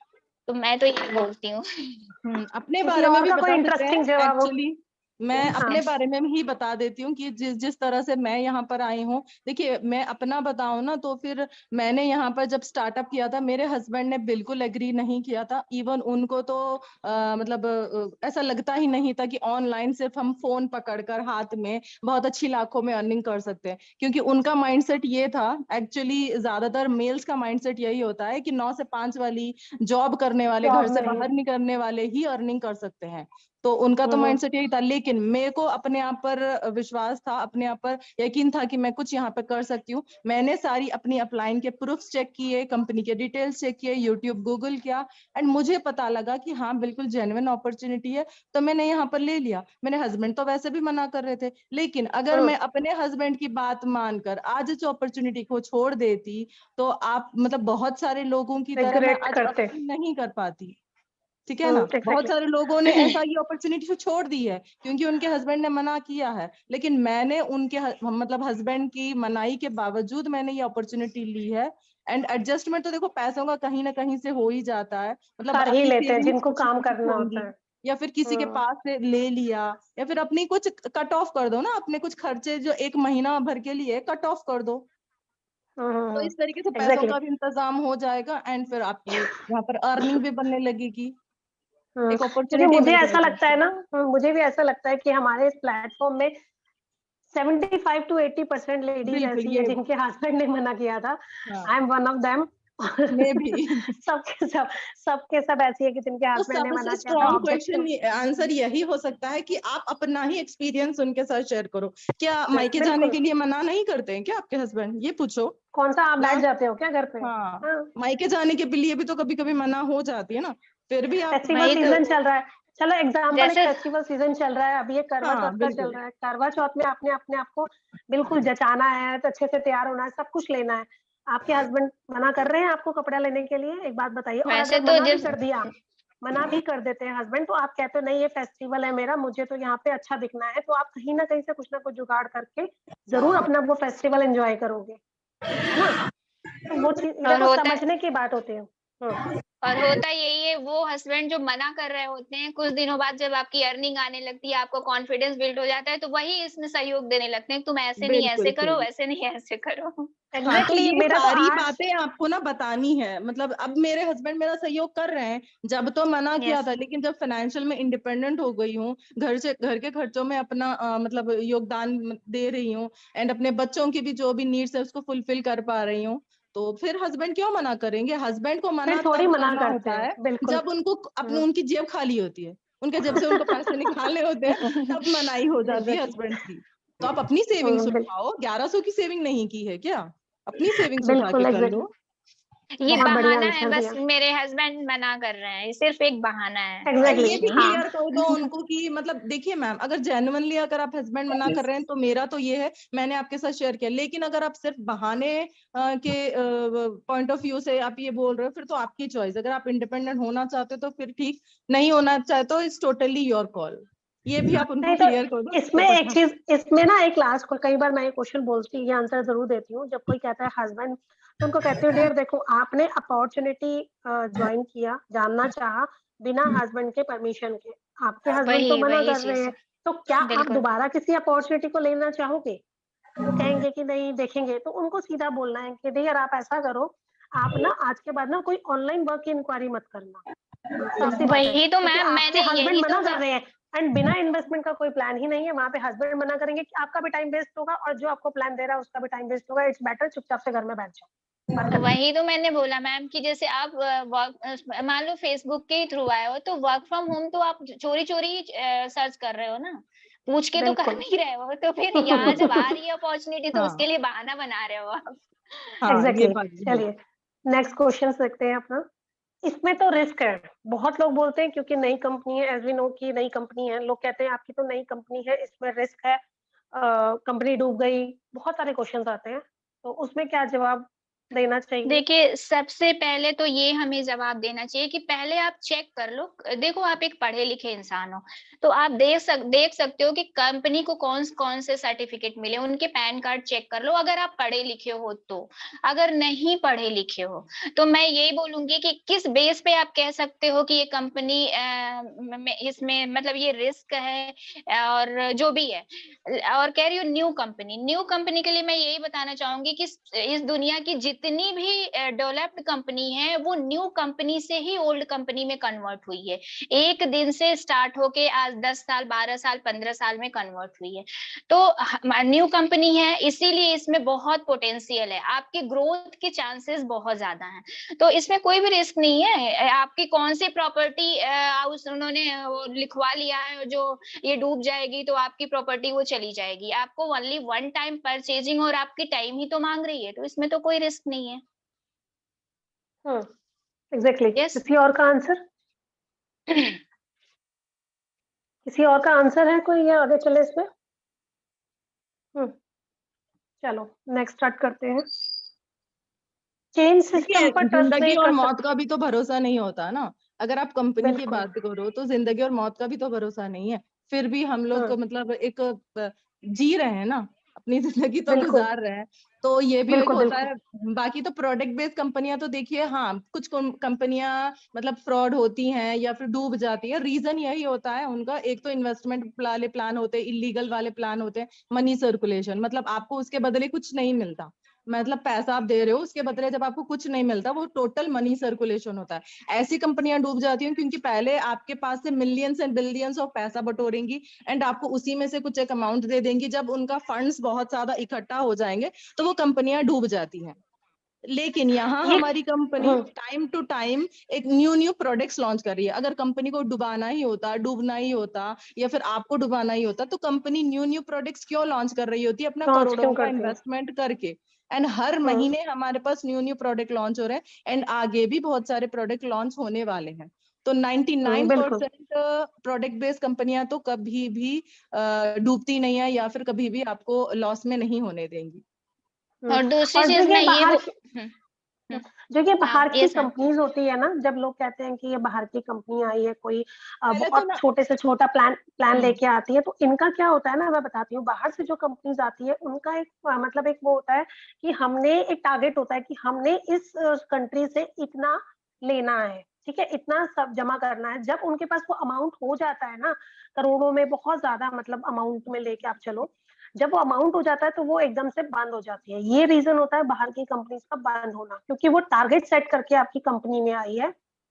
तो मैं तो ये बोलती हूँ। अपने किसी बारे में और भी का कोई बता सकते हैं इंटरेस्टिंग जवाब हो? एक्चुअली। मैं हाँ, अपने बारे में ही बता देती हूँ कि जिस जिस तरह से मैं यहाँ पर आई हूँ। देखिए मैं अपना बताऊं ना, तो फिर मैंने यहाँ पर जब स्टार्टअप किया था, मेरे हस्बैंड ने बिल्कुल एग्री नहीं किया था। इवन उनको तो मतलब ऐसा लगता ही नहीं था कि ऑनलाइन सिर्फ हम फोन पकड़कर हाथ में बहुत अच्छी लाखों में अर्निंग कर सकते हैं, क्योंकि उनका माइंडसेट ये था। एक्चुअली ज्यादातर मेल्स का माइंडसेट यही होता है कि 9 से 5 वाली जॉब करने वाले, घर जॉब से नहीं। बाहर निकलने वाले ही अर्निंग कर सकते हैं। तो उनका तो हम्म। माइंडसेट यही था, लेकिन मेरे को अपने आप पर विश्वास था, अपने आप पर यकीन था कि मैं कुछ यहाँ पे कर सकती हूँ। मैंने सारी अपनी अपलाइन के प्रूफ्स चेक किए, कंपनी के डिटेल्स चेक किए, यूट्यूब गूगल किया, एंड मुझे पता लगा कि हाँ बिल्कुल जेन्युइन अपॉर्चुनिटी है, तो मैंने यहाँ पर ले लिया। मेरे हस्बैंड तो वैसे भी मना कर रहे थे, लेकिन अगर मैं अपने हस्बैंड की बात मानकर आज इस अपॉर्चुनिटी को छोड़ देती, तो आप मतलब बहुत सारे लोगों की तरह मैं रिग्रेट आज करते। अर्निंग नहीं कर पाती। ठीक है ना, बहुत एग्जैक्टली। सारे लोगों ने ऐसा ये अपॉर्चुनिटी छोड़ दी है क्योंकि उनके हस्बैंड ने मना किया है, लेकिन मैंने उनके मतलब हस्बैंड की मनाई के बावजूद मैंने ये अपॉर्चुनिटी ली है। एंड एडजस्टमेंट तो देखो पैसों का कहीं ना कहीं से हो ही जाता है, मतलब कर ही अपनी लेते हैं सेविंग्स जिनको कुछ ना काम कुछ करना होता होंगी, है। या फिर किसी के पास से ले लिया, या फिर अपनी कुछ कट ऑफ कर दो ना, अपने कुछ खर्चे जो एक महीना भर के लिए कट ऑफ कर दो। तो इस तरीके से पैसों एग्जैक्टली। का भी इंतजाम हो जाएगा, एंड फिर आपकी यहाँ पर अर्निंग भी बनने लगेगी, एक क्योंकि अपॉर्चुनिटी मुझे मिल ऐसा जाएगी लगता है आपको। ना, मुझे भी ऐसा लगता है कि हमारे इस प्लेटफॉर्म में 75 to 80% लेडीज बिल्कुल, ऐसी है ये जिनके हस्बैंड ने मना किया था। हाँ, I am one of them. मैं भी। सबके सब ऐसी है कि जिनके तो हस्बैंड ने सबसे मना किया था, स्ट्रॉन्ग ऑब्जेक्शन। क्वेश्चन आंसर यही हो सकता है कि आप अपना ही एक्सपीरियंस उनके साथ शेयर करो। क्या मायके जाने बिल्कुल। के लिए मना नहीं करते हैं क्या आपके हस्बैंड, ये पूछो। कौन सा आप बैठ या जाते हो क्या घर पे? हाँ, हाँ। मायके जाने के लिए भी तो कभी कभी मना हो जाती है ना, फिर भी आप फेस्टिवल वही तो, सीजन चल रहा है। चलो एग्जांपल, एक जैसे फेस्टिवल सीजन चल रहा है, अभी ये करवा हाँ चौथ का चल बिल्कुल। रहा है। करवा चौथ में आपने अपने आप को बिल्कुल जचाना है, तो अच्छे से तैयार होना है, सब कुछ लेना है। आपके हस्बैंड मना कर रहे हैं आपको कपड़ा लेने के लिए? एक बात बताइए। और वैसे अगर तो मना भी जब कर दिया, मना भी कर देते हैं हस्बैंड, तो आप कहते हो नहीं ये फेस्टिवल है मेरा, मुझे तो यहाँ पे अच्छा दिखना है, तो आप कहीं ना कहीं से कुछ ना कुछ जुगाड़ करके जरूर अपना वो फेस्टिवल एंजॉय करोगे, है ना? तो वो चीज और देखो होता समझने की बात होती है। और होता यही है, वो हस्बैंड जो मना कर रहे होते हैं, कुछ दिनों बाद जब आपकी अर्निंग आने लगती है, आपको कॉन्फिडेंस बिल्ड हो जाता है, तो वही इसमें सहयोग देने लगते हैं, तुम ऐसे नहीं बिल्कुल ऐसे करो, सही। वैसे नहीं ऐसे करो। हाँ, तो एग्जैक्टली, ये मेरा तो सारी आज। बातें आपको ना बतानी है, मतलब अब मेरे हस्बैंड मेरा सहयोग कर रहे हैं, जब तो मना किया यस, था, लेकिन जब फाइनेंशियल में इंडिपेंडेंट हो गई हूँ, घर के खर्चों में अपना मतलब योगदान दे रही हूँ, एंड अपने बच्चों की भी जो भी नीड्स है उसको फुलफिल कर पा रही हूँ, तो फिर हस्बैंड क्यों मना करेंगे? हस्बैंड को फिर मना थोड़ी तब मना करना करते होता हैं, है बिल्कुल। जब उनको अपने हम्म। उनकी जेब खाली होती है, उनके जेब से उनको पैसे निकालने होते हैं, तब मनाई हो जाती है एग्जैक्टली। हस्बैंड की। तो आप अपनी सेविंग्स बिल, उठाओ, 1100 की सेविंग नहीं की है क्या? अपनी सेविंग्स उठा के बिल्कुल कर एग्जैक्टली। लो। ये बहुत बढ़िया बहाना है, आंसर बस दिया। मेरे हस्बैंड मना कर रहे हैं, ये सिर्फ एक बहाना है हाँ, और एग्जैक्टली ये कुछ भी नहीं हाँ। क्लियर कर दो उनको कि मतलब देखिए मैम, अगर जेन्युइनली अगर आप हस्बैंड मना कर रहे हैं, तो मेरा तो ये है, मैंने आपके साथ शेयर किया, लेकिन अगर आप सिर्फ बहाने के पॉइंट ऑफ व्यू से आप ये बोल रहे हो, फिर तो आपकी चॉइस, अगर आप इंडिपेंडेंट होना चाहते हो तो फिर ठीक, नहीं होना चाहते तो इट्स टोटली योर कॉल। ये भी आप उनको नहीं तो क्लियर कर दो, इसमें तो एक पता। चीज, इसमें ना एक लास्ट को, कई बार मैं ये क्वेश्चन बोलती, ये आंसर जरूर देती हूँ, जब कोई कहता है हस्बैंड, तो उनको कहती हूँ डियर देखो, आपने अपॉर्चुनिटी ज्वाइन किया, जानना चाहा, बिना हस्बैंड के परमिशन के, आपके हस्बैंड तो वही मना वही कर रहे चीज हैं, है, तो क्या आप बिल्कुल। दोबारा किसी अपॉर्चुनिटी को लेना चाहोगे? वो कहेंगे कि नहीं देखेंगे, तो उनको सीधा बोलना है कि डियर आप ऐसा करो, आप ना आज के बाद ना कोई ऑनलाइन वर्क की इंक्वायरी मत करना, ऐसी बात है, वही तो क्योंकि मैम, आपके मैंने हस्बैंड यही तो मना कर मैं रहे हैं, एंड बिना इन्वेस्टमेंट का कोई प्लान ही नहीं है, वहां पे हस्बैंड मना करेंगे कि आपका भी टाइम वेस्ट होगा और जो आपको प्लान दे रहा है उसका भी टाइम वेस्ट होगा, इट्स बेटर चुपचाप से घर में बैठ जाओ, बात खत्म। वही तो मैंने बोला मैम कि जैसे आप वर्क मान लो फेसबुक के थ्रू आए हो, तो वर्क फ्रॉम होम तो आप चोरी चोरी सर्च कर रहे हो ना, पूछ के तो कर बिल्कुल। नहीं रहे हो, तो फिर यहाँ जब आ रही है अपॉर्चुनिटी तो उसके हाँ लिए बहाना बना रहे हो आप। हाँ, ये एग्जैक्टली। बात भी है। चलिए नेक्स्ट क्वेश्चन देखते हैं अपना। इसमें तो रिस्क है, बहुत लोग बोलते हैं क्योंकि नई कंपनी है, एज वी नो की नई कंपनी है, लोग कहते हैं आपकी तो नई कंपनी है, इसमें रिस्क है, कंपनी डूब गई, बहुत सारे क्वेश्चंस आते हैं, तो उसमें क्या जवाब देना चाहिए? देखिए, सबसे पहले तो ये हमें जवाब देना चाहिए कि पहले आप चेक कर लो। देखो, आप एक पढ़े लिखे इंसान हो, तो आप देख सकते हो कि कंपनी को कौन से सर्टिफिकेट मिले, उनके पैन कार्ड चेक कर लो, अगर आप पढ़े लिखे हो तो। अगर नहीं पढ़े लिखे हो, तो मैं यही बोलूंगी कि किस बेस पे आप कह सकते हो कि ये कंपनी इसमें मतलब ये रिस्क है और जो भी है। और कह रही हूँ न्यू कंपनी के लिए मैं यही बताना चाहूंगी कि इस दुनिया की जितनी भी डेवलप्ड कंपनी है वो न्यू कंपनी से ही ओल्ड कंपनी में कन्वर्ट हुई है। एक दिन से स्टार्ट होके आज 10 साल, 12 साल, 15 साल में कन्वर्ट हुई है। तो न्यू कंपनी है, इसीलिए इसमें बहुत पोटेंशियल है, आपकी ग्रोथ के चांसेस बहुत ज्यादा हैं। तो इसमें कोई भी रिस्क नहीं है। आपकी कौन सी प्रॉपर्टी उन्होंने लिखवा लिया है जो ये डूब जाएगी तो आपकी प्रॉपर्टी वो चली जाएगी। आपको ओनली वन टाइम परचेजिंग और आपकी टाइम ही तो मांग रही है, तो इसमें तो कोई रिस्क नहीं है। एग्जैक्टली। यस। किसी और का आंसर? किसी और का आंसर है कोई, या आगे चले इसमें? चलो नेक्स्ट स्टार्ट करते हैं। चेंज सिस्टम पर ट्रस्ट जिंदगी नहीं और कर मौत का भी तो भरोसा नहीं होता ना। अगर आप कंपनी की बिल्कुल। बात करो तो जिंदगी और मौत का भी तो भरोसा नहीं है। फिर भी हम लोग मतलब एक जी रहे हैं ना, अपनी जिंदगी तो बिल्कुल गुजार रहे हैं। तो ये भी एक बिल्कुल होता बिल्कुल। है। बाकी तो प्रोडक्ट बेस्ड कंपनियां तो देखिए, हाँ कुछ कंपनियां मतलब फ्रॉड होती हैं या फिर डूब जाती है। रीजन यही होता है उनका, एक तो इन्वेस्टमेंट वाले प्लान होते हैं, इलीगल वाले प्लान होते हैं, मनी सर्कुलेशन, मतलब आपको उसके बदले कुछ नहीं मिलता। मतलब पैसा आप दे रहे हो, उसके बदले जब आपको कुछ नहीं मिलता, वो टोटल मनी सर्कुलेशन होता है। ऐसी कंपनियां डूब जाती हैं क्योंकि पहले आपके पास से मिलियंस एंड बिलियंस ऑफ पैसा बटोरेंगी एंड आपको उसी में से कुछ एक अमाउंट दे देंगी। जब उनका फंड्स बहुत ज्यादा इकट्ठा हो जाएंगे तो वो कंपनियां डूब जाती हैं। लेकिन यहाँ ये हमारी कंपनी टाइम टू टाइम एक न्यू प्रोडक्ट्स लॉन्च कर रही है। अगर कंपनी को डुबाना ही होता, डूबना ही होता, या फिर आपको डुबाना ही होता, तो कंपनी न्यू प्रोडक्ट्स क्यों लॉन्च कर रही होती है अपना लॉन्च करोड़ों क्यों का करती है? इन्वेस्टमेंट करके। एंड हर महीने हमारे पास न्यू प्रोडक्ट लॉन्च हो रहे हैं एंड आगे भी बहुत सारे प्रोडक्ट लॉन्च होने वाले हैं। तो 99% बिल्कुल। प्रोडक्ट बेस्ड कंपनियां तो कभी भी डूबती नहीं है या फिर कभी भी आपको लॉस में नहीं होने देंगी। और दूसरी और जो चीज ये मैं ये बाहर जो ये हाँ बाहर की यस मैम। कंपनीज होती है ना, जब लोग कहते हैं कि ये बाहर की कंपनी आई है, कोई पहले तो बहुत ना छोटे से छोटा प्लान लेके आती है, तो इनका क्या होता है ना, मैं बताती हूँ। बाहर से जो कंपनीज आती है उनका एक मतलब एक वो होता है कि हमने एक टारगेट होता है कि हमने इस कंट्री से इतना लेना है, ठीक है, इतना सब जमा करना है। जब उनके पास वो अमाउंट हो जाता है ना, करोड़ों में, बहुत ज्यादा मतलब अमाउंट में लेके आप चलो, जब वो अमाउंट हो जाता है तो वो एकदम से बंद हो जाती है। ये रीजन होता है बाहर की कंपनीज का बंद होना, क्योंकि वो टारगेट सेट करके आपकी कंपनी में आई है,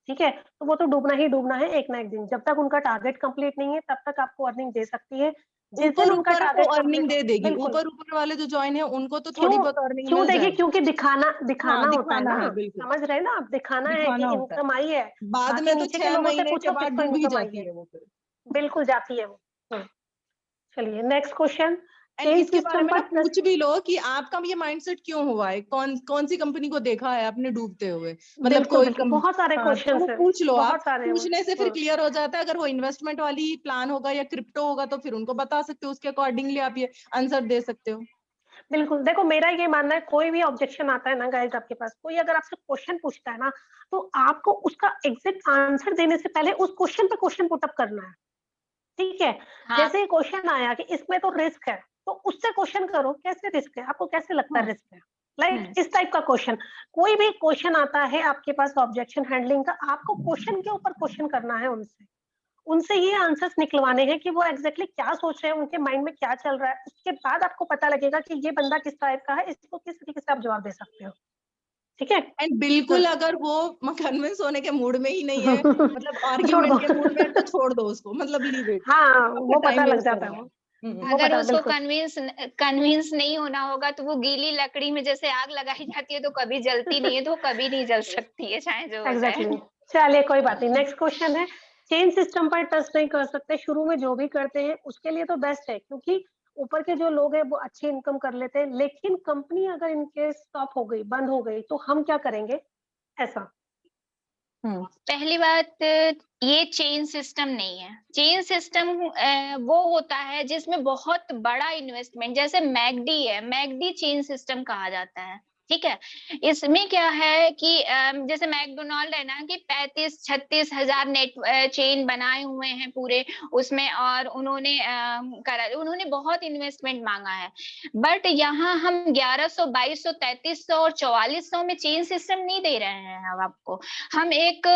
ठीक है, तो वो तो डूबना ही डूबना है एक ना एक दिन। जब तक उनका टारगेट कंप्लीट नहीं है तब तक आपको अर्निंग दे सकती है। जिस दिन ऊपर उनका ऊपर वो टारगेट अर्निंग कंप्लीट हो, दे देगी। बिल्कुल। ऊपर वाले जो ज्वाइन है उनको तो थोड़ी क्यों बहुत अर्निंग क्यों मिल देगी? जाएगी। क्योंकि दिखाना दिखाना हाँ होता है दिखाना ना। है, बिल्कुल समझ रहे हैं ना आप? दिखाना है कि दिखाना होता है। इनकम आई है। बाद बाकी में तो नीचे के 6 लोगों से महीने के पूछो बाद किसको डूब ही इनकम आई जाती है। है वो फिर। बिल्कुल जाती है वो। चलिए नेक्स्ट क्वेश्चन। एंड चेंज इसके बारे सिस्टम में ना पर पूछ भी लो कि आपका ये माइंडसेट क्यों हुआ है, कौन कौन सी कंपनी को देखा है आपने डूबते हुए, मतलब बिल्कुल कोई बिल्कुल, बहुत सारे हाँ तो वो क्वेश्चंस हैं, पूछ लो आप। बहुत सारे हैं वो। पूछने से फिर क्लियर हो जाता है। अगर वो इन्वेस्टमेंट वाली प्लान होगा या क्रिप्टो होगा तो फिर उनको बता सकते हो, उसके अकॉर्डिंगली आप ये आंसर दे सकते हो। बिल्कुल। देखो मेरा ये मानना है, कोई भी ऑब्जेक्शन आता है ना गाइस आपके पास, कोई अगर आपसे क्वेश्चन पूछता है ना, तो आपको उसका एग्जैक्ट आंसर देने से पहले उस क्वेश्चन पे क्वेश्चन पुट अप करना है, ठीक है। हाँ जैसे क्वेश्चन आया कि इसमें तो रिस्क है, तो उससे क्वेश्चन करो, कैसे रिस्क है, आपको कैसे लगता है हाँ। रिस्क है, लाइक इस टाइप का क्वेश्चन। कोई भी क्वेश्चन आता है आपके पास ऑब्जेक्शन हैंडलिंग का, आपको क्वेश्चन के ऊपर क्वेश्चन करना है उनसे। उनसे ये आंसर्स निकलवाने हैं कि वो एग्जैक्टली क्या सोच रहे हैं, उनके माइंड में क्या चल रहा है। उसके बाद आपको पता लगेगा कि ये बंदा किस टाइप का है, इसको किस तरीके से आप जवाब दे सकते हो, ठीक है। एंड बिल्कुल अगर वो कन्विंस होने के मूड में ही नहीं है, मतलब तो छोड़ दो। आर्ग्यूमेंट के मूड में है, तो छोड़ दो उसको, मतलब लीव इट। हाँ, आपका वो पता टाइम लग वेस्ट कर जाता है रहा है। वो अगर पता, उसको बिल्कुल। कन्विंस नहीं होना होगा तो वो गीली लकड़ी में जैसे आग लगाई जाती है तो कभी जलती नहीं है, तो वो कभी नहीं जल सकती है चाहे जो हो जाए। एग्जैक्टली। चलिए कोई बात नहीं, नेक्स्ट क्वेश्चन है। चेंज सिस्टम पर ट्रस्ट नहीं कर सकते। शुरू में जो भी करते हैं उसके लिए तो बेस्ट है, क्योंकि ऊपर के जो लोग हैं वो अच्छी इनकम कर लेते हैं, लेकिन कंपनी अगर इनके स्टॉप हो गई, बंद हो गई, तो हम क्या करेंगे, ऐसा। पहली बात, ये चेन सिस्टम नहीं है। चेन सिस्टम वो होता है जिसमें बहुत बड़ा इन्वेस्टमेंट, जैसे मैकडी है, मैकडी चेन सिस्टम कहा जाता है, ठीक है। इसमें क्या है कि जैसे मैकडोनाल्ड है ना, कि 35-36 हजार नेट चेन बनाए हुए हैं पूरे उसमें, और उन्होंने बहुत इन्वेस्टमेंट मांगा है। बट यहाँ हम 1100, 2200, 3300 और 4400 में चेन सिस्टम नहीं दे रहे हैं अब आपको। हम एक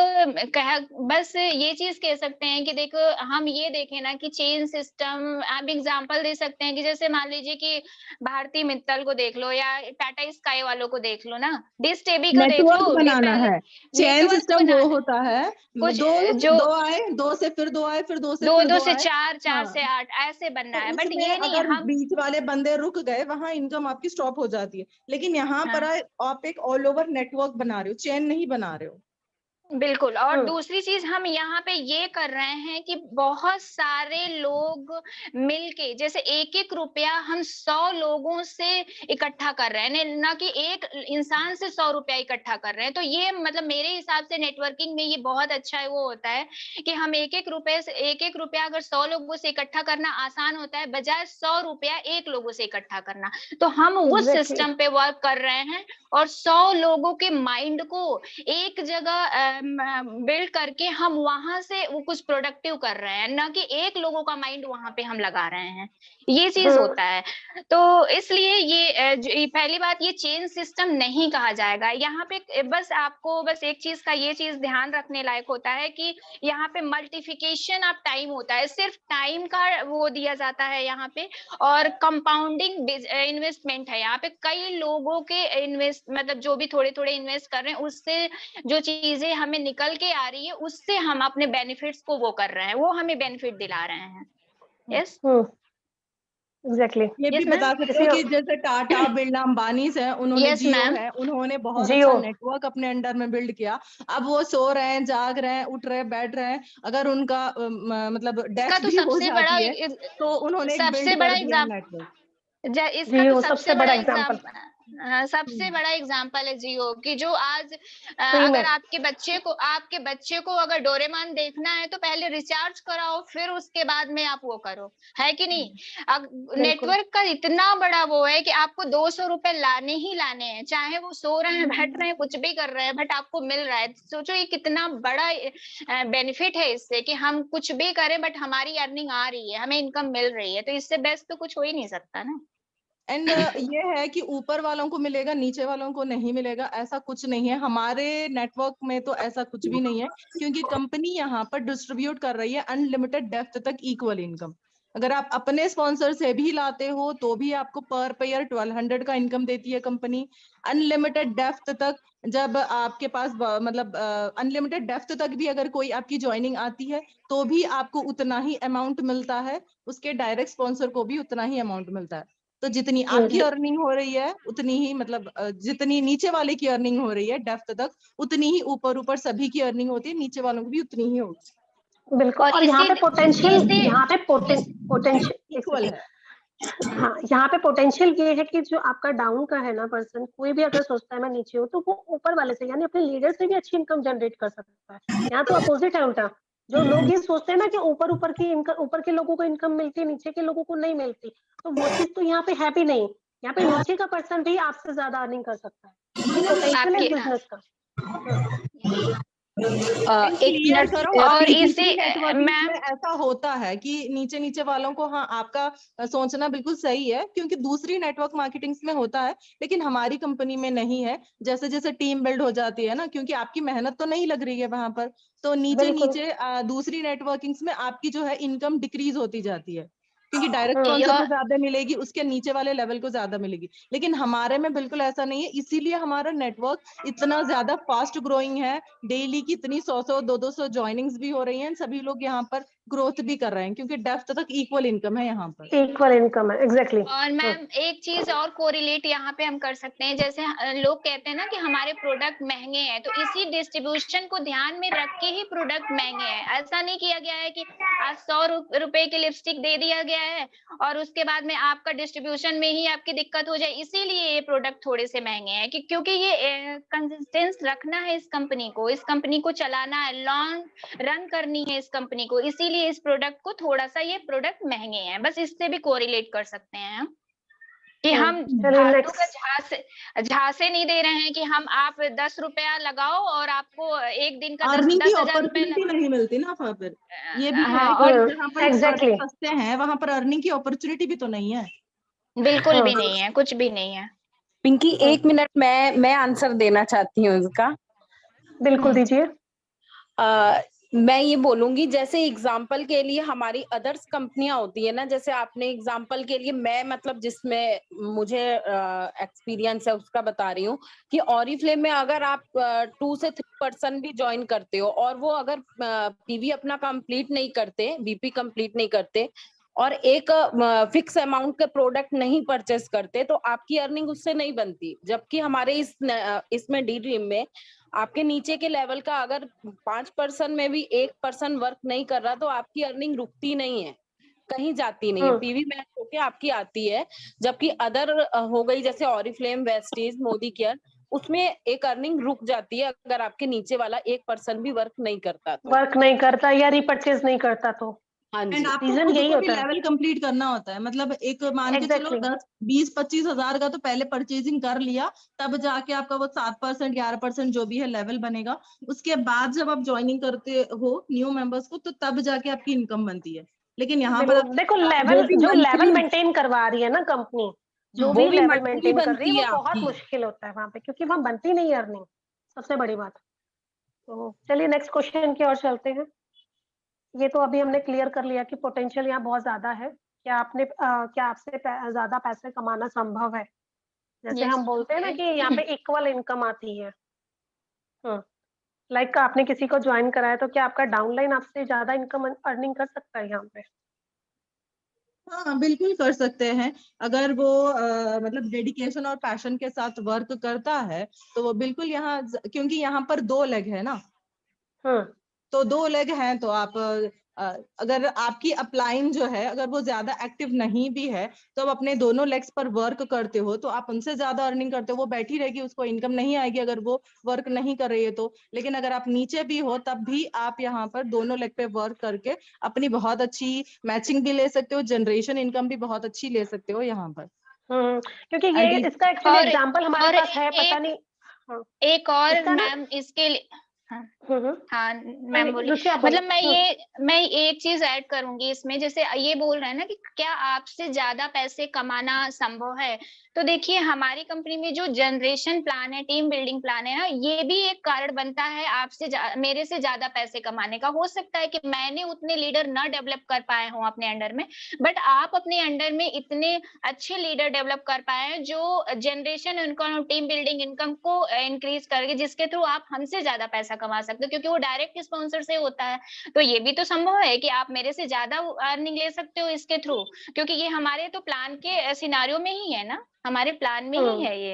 बस ये चीज कह सकते हैं कि देखो, हम ये देखें ना कि चेन सिस्टम, आप एग्जांपल दे सकते हैं कि जैसे मान लीजिए कि भारती मित्तल को देख लो या टाटा स्काई वालों वालों को देख लो ना, डिश टीवी को देख नेटवर्क लो, बनाना पहले है, चेन नेटवर्क सिस्टम वो बनाना होता है, कुछ दो जो दो आए, दो से फिर दो आए, फिर दो से दो फिर दो दो से आए। चार, चार हाँ, से 8 ऐसे बनना तो है, बट उसमें ये नहीं अगर हम बीच वाले बंदे रुक गए, वहां इनकम आपकी स्टॉप हो जाती है। लेकिन यहाँ पर हाँ आप एक ऑल ओवर नेटवर्क बना रहे हो, चेन नहीं बना रहे हो। बिल्कुल। और दूसरी चीज हम यहाँ पे ये कर रहे हैं कि बहुत सारे लोग मिलके, जैसे एक एक रुपया हम 100 लोगों से इकट्ठा कर रहे हैं, ना कि एक इंसान से 100 रुपया इकट्ठा कर रहे हैं। तो ये मतलब मेरे हिसाब से नेटवर्किंग में ये बहुत अच्छा वो होता है कि हम एक एक रुपया अगर 100 लोगों से इकट्ठा करना आसान होता है, बजाय 100 रुपया एक लोगों से इकट्ठा करना। तो हम उस सिस्टम पे वर्क कर रहे हैं और 100 लोगों के माइंड को एक जगह बिल्ड करके हम वहां से वो कुछ प्रोडक्टिव कर रहे हैं, ना कि एक लोगों का माइंड वहां पे हम लगा रहे हैं। ये चीज होता है। तो इसलिए ये पहली बात, ये चेन सिस्टम नहीं कहा जाएगा यहाँ पे। बस आपको बस एक चीज का ये चीज ध्यान रखने लायक होता है कि यहाँ पे मल्टीफिकेशन ऑफ टाइम होता है, सिर्फ टाइम का वो दिया जाता है यहाँ पे। और कंपाउंडिंग इन्वेस्टमेंट है यहाँ पे, कई लोगों के इन्वेस्ट मतलब जो भी थोड़े थोड़े इन्वेस्ट कर रहे हैं, उससे जो चीजें हमें निकल के आ रही है, उससे हम अपने बेनिफिट्स को वो कर रहे हैं, वो हमें बेनिफिट दिला रहे हैं। Yes exactly. ये भी यस बता मैम। सकते हो कि जैसे टाटा, बिरला, अंबानीज है, उन्होंने यस जियो मैम। है, उन्होंने बहुत जियो अच्छा नेटवर्क अपने अंडर में बिल्ड किया। अब वो सो रहे हैं, जाग रहे हैं, उठ रहे हैं, बैठ रहे हैं, अगर उनका मतलब इसका डेथ तो भी हो सबसे बड़ा जाती है तो उन्होंने एक सबसे बिल्ड बड़ा कर दिया एग्जाम नेटवर्क। इसका तो जियो सबसे सबसे बड़ा बड़ा एग्जाम्पल। सबसे बड़ा एग्जाम्पल है जियो की, जो आज सही में अगर आपके बच्चे को अगर डोरेमोन देखना है तो पहले रिचार्ज कराओ, फिर उसके बाद में आप वो करो, है कि नहीं? अब बिल्कुल नेटवर्क का इतना बड़ा वो है कि आपको 200 रुपए लाने ही लाने हैं, चाहे वो सो रहे हैं, बैठ रहे हैं, कुछ भी कर रहे हैं, बट आपको मिल रहा है। सोचो ये कितना बड़ा बेनिफिट है इससे, कि हम कुछ भी करें बट हमारी अर्निंग आ रही है, हमें इनकम मिल रही है। तो इससे बेस्ट तो कुछ हो ही नहीं सकता ना। एंड ये है कि ऊपर वालों को मिलेगा, नीचे वालों को नहीं मिलेगा, ऐसा कुछ नहीं है। हमारे नेटवर्क में तो ऐसा कुछ भी नहीं है, क्योंकि कंपनी यहाँ पर डिस्ट्रीब्यूट कर रही है अनलिमिटेड डेप्थ तक इक्वल इनकम। अगर आप अपने स्पॉन्सर से भी लाते हो तो भी आपको पर पेयर 1200 का इनकम देती है कंपनी। अनलिमिटेड डेप्थ तक, जब आपके पास मतलब अनलिमिटेड डेप्थ तक भी अगर कोई आपकी ज्वाइनिंग आती है तो भी आपको उतना ही अमाउंट मिलता है, उसके डायरेक्ट स्पॉन्सर को भी उतना ही अमाउंट मिलता है। तो जितनी आपकी अर्निंग हो रही है उतनी ही, मतलब जितनी नीचे वाले की अर्निंग हो रही है डेप्थ तक, उतनी ही ऊपर ऊपर सभी की अर्निंग होती है, नीचे वालों की भी उतनी ही होगी। बिल्कुल। और और यहाँ पे पोटेंशियल, यहाँ पे पोटेंशियल इक्वल है। हाँ, यहाँ पे पोटेंशियल ये है कि जो आपका डाउन का है ना पर्सन, कोई भी अगर सोचता है मैं नीचे हूँ, तो वो ऊपर वाले से यानी अपने लीडर से भी अच्छी इनकम जनरेट कर सकता है। यहाँ तो अपोजिट है उल्टा। जो लोग ये सोचते हैं ना कि ऊपर ऊपर की इनकम, ऊपर के लोगों को इनकम मिलती है, नीचे के लोगों को नहीं मिलती, तो वो चीज तो यहाँ पे है भी नहीं। यहाँ पे नीचे का पर्सन भी आपसे ज्यादा अर्निंग कर सकता है। ये पोटेंशियल है आपके इस बिजनेस का। एक क्लियर मिनट करो, और दूसरी इसी नेटवर्किंग में मैम ऐसा होता है कि नीचे नीचे वालों को, हाँ आपका सोचना बिल्कुल सही है, क्योंकि दूसरी नेटवर्क मार्केटिंग्स में होता है, लेकिन हमारी कंपनी में नहीं है। जैसे जैसे टीम बिल्ड हो जाती है ना, क्योंकि आपकी मेहनत तो नहीं लग रही है वहां पर, तो नीचे बिल्कुल नीचे दूसरी नेटवर्किंग्स में आपकी जो है इनकम डिक्रीज होती जाती है, क्योंकि डायरेक्ट हम्म, स्पॉन्सर को ज्यादा मिलेगी, उसके नीचे वाले लेवल को ज्यादा मिलेगी। लेकिन हमारे में बिल्कुल ऐसा नहीं है, इसीलिए हमारा नेटवर्क इतना ज्यादा फास्ट ग्रोइंग है। डेली की इतनी 100 200 ज्वाइनिंग्स भी हो रही हैं, सभी लोग यहाँ पर ग्रोथ भी कर रहे हैं, क्योंकि डेप्थ तक इक्वल इनकम है यहाँ पर। इक्वल इनकम है, एग्जैक्टली। और मैम एक चीज और कोरिलेट यहाँ पे हम कर सकते हैं, जैसे लोग कहते हैं ना कि हमारे प्रोडक्ट महंगे हैं, तो इसी डिस्ट्रीब्यूशन को ध्यान में रख के ही प्रोडक्ट महंगे हैं। ऐसा नहीं किया गया है कि आज 100 रुपए की लिपस्टिक दे दिया गया है और उसके बाद में आपका डिस्ट्रीब्यूशन में ही आपकी दिक्कत हो जाए, इसीलिए ये प्रोडक्ट थोड़े से महंगे हैं। क्योंकि ये कंसिस्टेंस रखना है, इस कंपनी को चलाना है, लॉन्ग रन करनी है इस कंपनी को, इसीलिए इस प्रोडक्ट को थोड़ा सा ये प्रोडक्ट महंगे हैं। बस इससे भी कोरिलेट कर सकते हैं हम कि हम चलिए फालतू नेक्स्ट। का झांसे नहीं दे रहे हैं कि हम आप 10 रुपया लगाओ और आपको एक दिन का अर्निंग की 10,000 रुपए अपॉर्चुनिटी नहीं मिलती ना फिर, ये भी है हाँ। कि और जहाँ पर एग्जैक्टली प्रोडक्ट सस्ते हैं वहां पर अर्निंग की अपॉर्चुनिटी भी तो नहीं है। बिल्कुल भी नहीं है, कुछ भी नहीं है। पिंकी 1 मिनट, मैं आंसर देना चाहती हूँ इसका। बिल्कुल दीजिए। मैं ये बोलूंगी, जैसे एग्जाम्पल के लिए हमारी अदर्स कंपनियां होती है ना, जैसे आपने एग्जाम्पल के लिए, मैं मतलब जिसमें मुझे एक्सपीरियंस है उसका बता रही हूँ कि ऑरिफ्लेम में अगर आप 2 से 3% भी ज्वाइन करते हो और वो अगर पीवी अपना कंप्लीट नहीं करते, बीपी कंप्लीट नहीं करते और एक फिक्स अमाउंट के प्रोडक्ट नहीं परचेस करते, तो आपकी अर्निंग उससे नहीं बनती। जबकि हमारे इसमें डी ड्रीम में आपके नीचे के लेवल का अगर 5% में भी 1% वर्क नहीं कर रहा, तो आपकी अर्निंग रुकती नहीं है, कहीं जाती नहीं है, पीवी मैच होके आपकी आती है। जबकि अदर हो गई जैसे ऑरिफ्लेम, वेस्टीज, मोदी केयर, उसमें एक अर्निंग रुक जाती है अगर आपके नीचे वाला 1% भी वर्क नहीं करता तो। वर्क नहीं करता या रिपर्चेज नहीं करता तो। हाँ एंड जी, आपको रीजन खुद यही को भी होता है। लेवल कंप्लीट करना होता है, मतलब एक मान के चलो एग्जैक्टली 10-20-25 हजार का तो पहले परचेजिंग कर लिया, तब जाके आपका वो 7% 11% जो भी है लेवल बनेगा। उसके बाद जब आप ज्वाइनिंग करते हो न्यू मेंबर्स को, तो तब जाके आपकी इनकम बनती है। लेकिन यहाँ पर आप देखो, वो लेवल भी जो लेवल मंथली, मेंटेन करवा रही है ना कंपनी, जो वो भी भी लेवल मंथली मेंटेन कर रही है, बनती वो है बहुत आपकी। मुश्किल होता है वहां पे, क्योंकि वहां बनती नहीं है अर्निंग, सबसे बड़ी बात। तो चलिए नेक्स्ट क्वेश्चन की ओर चलते हैं। ये तो अभी हमने क्लियर कर लिया कि पोटेंशियल यहाँ बहुत ज्यादा है। क्या आपसे ज्यादा पैसे कमाना संभव है? जैसे यस हम बोलते हैं ना कि यहाँ पे इक्वल इनकम आती है। लाइक आपने किसी को ज्वाइन कराया, तो क्या आपका डाउनलाइन आपसे ज्यादा इनकम अर्निंग कर सकता है यहाँ पे? हाँ बिल्कुल कर सकते हैं। अगर वो मतलब डेडिकेशन और पैशन के साथ वर्क करता है, तो वो बिल्कुल यहाँ, क्योंकि यहाँ पर 2 लेग है ना, हम्म तो 2 लेग हैं, तो आप अगर आपकी अपलाइन जो है अगर वो ज्यादा एक्टिव नहीं भी है, तो आप अपने दोनों लेग्स पर वर्क करते हो, तो आप उनसे ज्यादा अर्निंग करते हो। वो बैठी रहेगी, उसको इनकम नहीं आएगी अगर वो वर्क नहीं कर रही है तो। लेकिन अगर आप नीचे भी हो, तब भी आप यहाँ पर दोनों लेग पे वर्क करके अपनी बहुत अच्छी मैचिंग भी ले सकते हो, जनरेशन इनकम भी बहुत अच्छी ले सकते हो यहाँ पर। क्योंकि एंड ये इसका एक्चुअली और एग्जांपल हमारे और पास है, पता नहीं। हाँ, एक और इसका ना। मैम इसके लिए, हाँ हम्म हाँ नहीं मैम नहीं, बोलिए। रुचि आप मतलब बोलो। मैं एक चीज ऐड करूंगी इसमें, जैसे ये बोल रहे हैं ना कि क्या आपसे ज्यादा पैसे कमाना संभव है, तो देखिए हमारी कंपनी में जो जनरेशन प्लान है, टीम बिल्डिंग प्लान है ना, ये भी एक कारण बनता है मेरे से ज्यादा पैसे कमाने का। हो सकता है कि मैंने उतने लीडर ना डेवलप कर पाए हों अपने अंडर में, बट आप अपने अंडर में इतने अच्छे लीडर डेवलप कर पाए हैं जो generation income, team building income को इंक्रीज करके, जिसके थ्रू आप हमसे ज्यादा पैसा कमा सकते हो, क्योंकि वो डायरेक्ट स्पॉन्सर से होता है। तो ये भी तो संभव है कि आप मेरे से ज्यादा अर्निंग ले सकते हो इसके थ्रू, क्योंकि ये हमारे तो प्लान के सिनारियो में ही है ना, हमारे प्लान में ही है ये।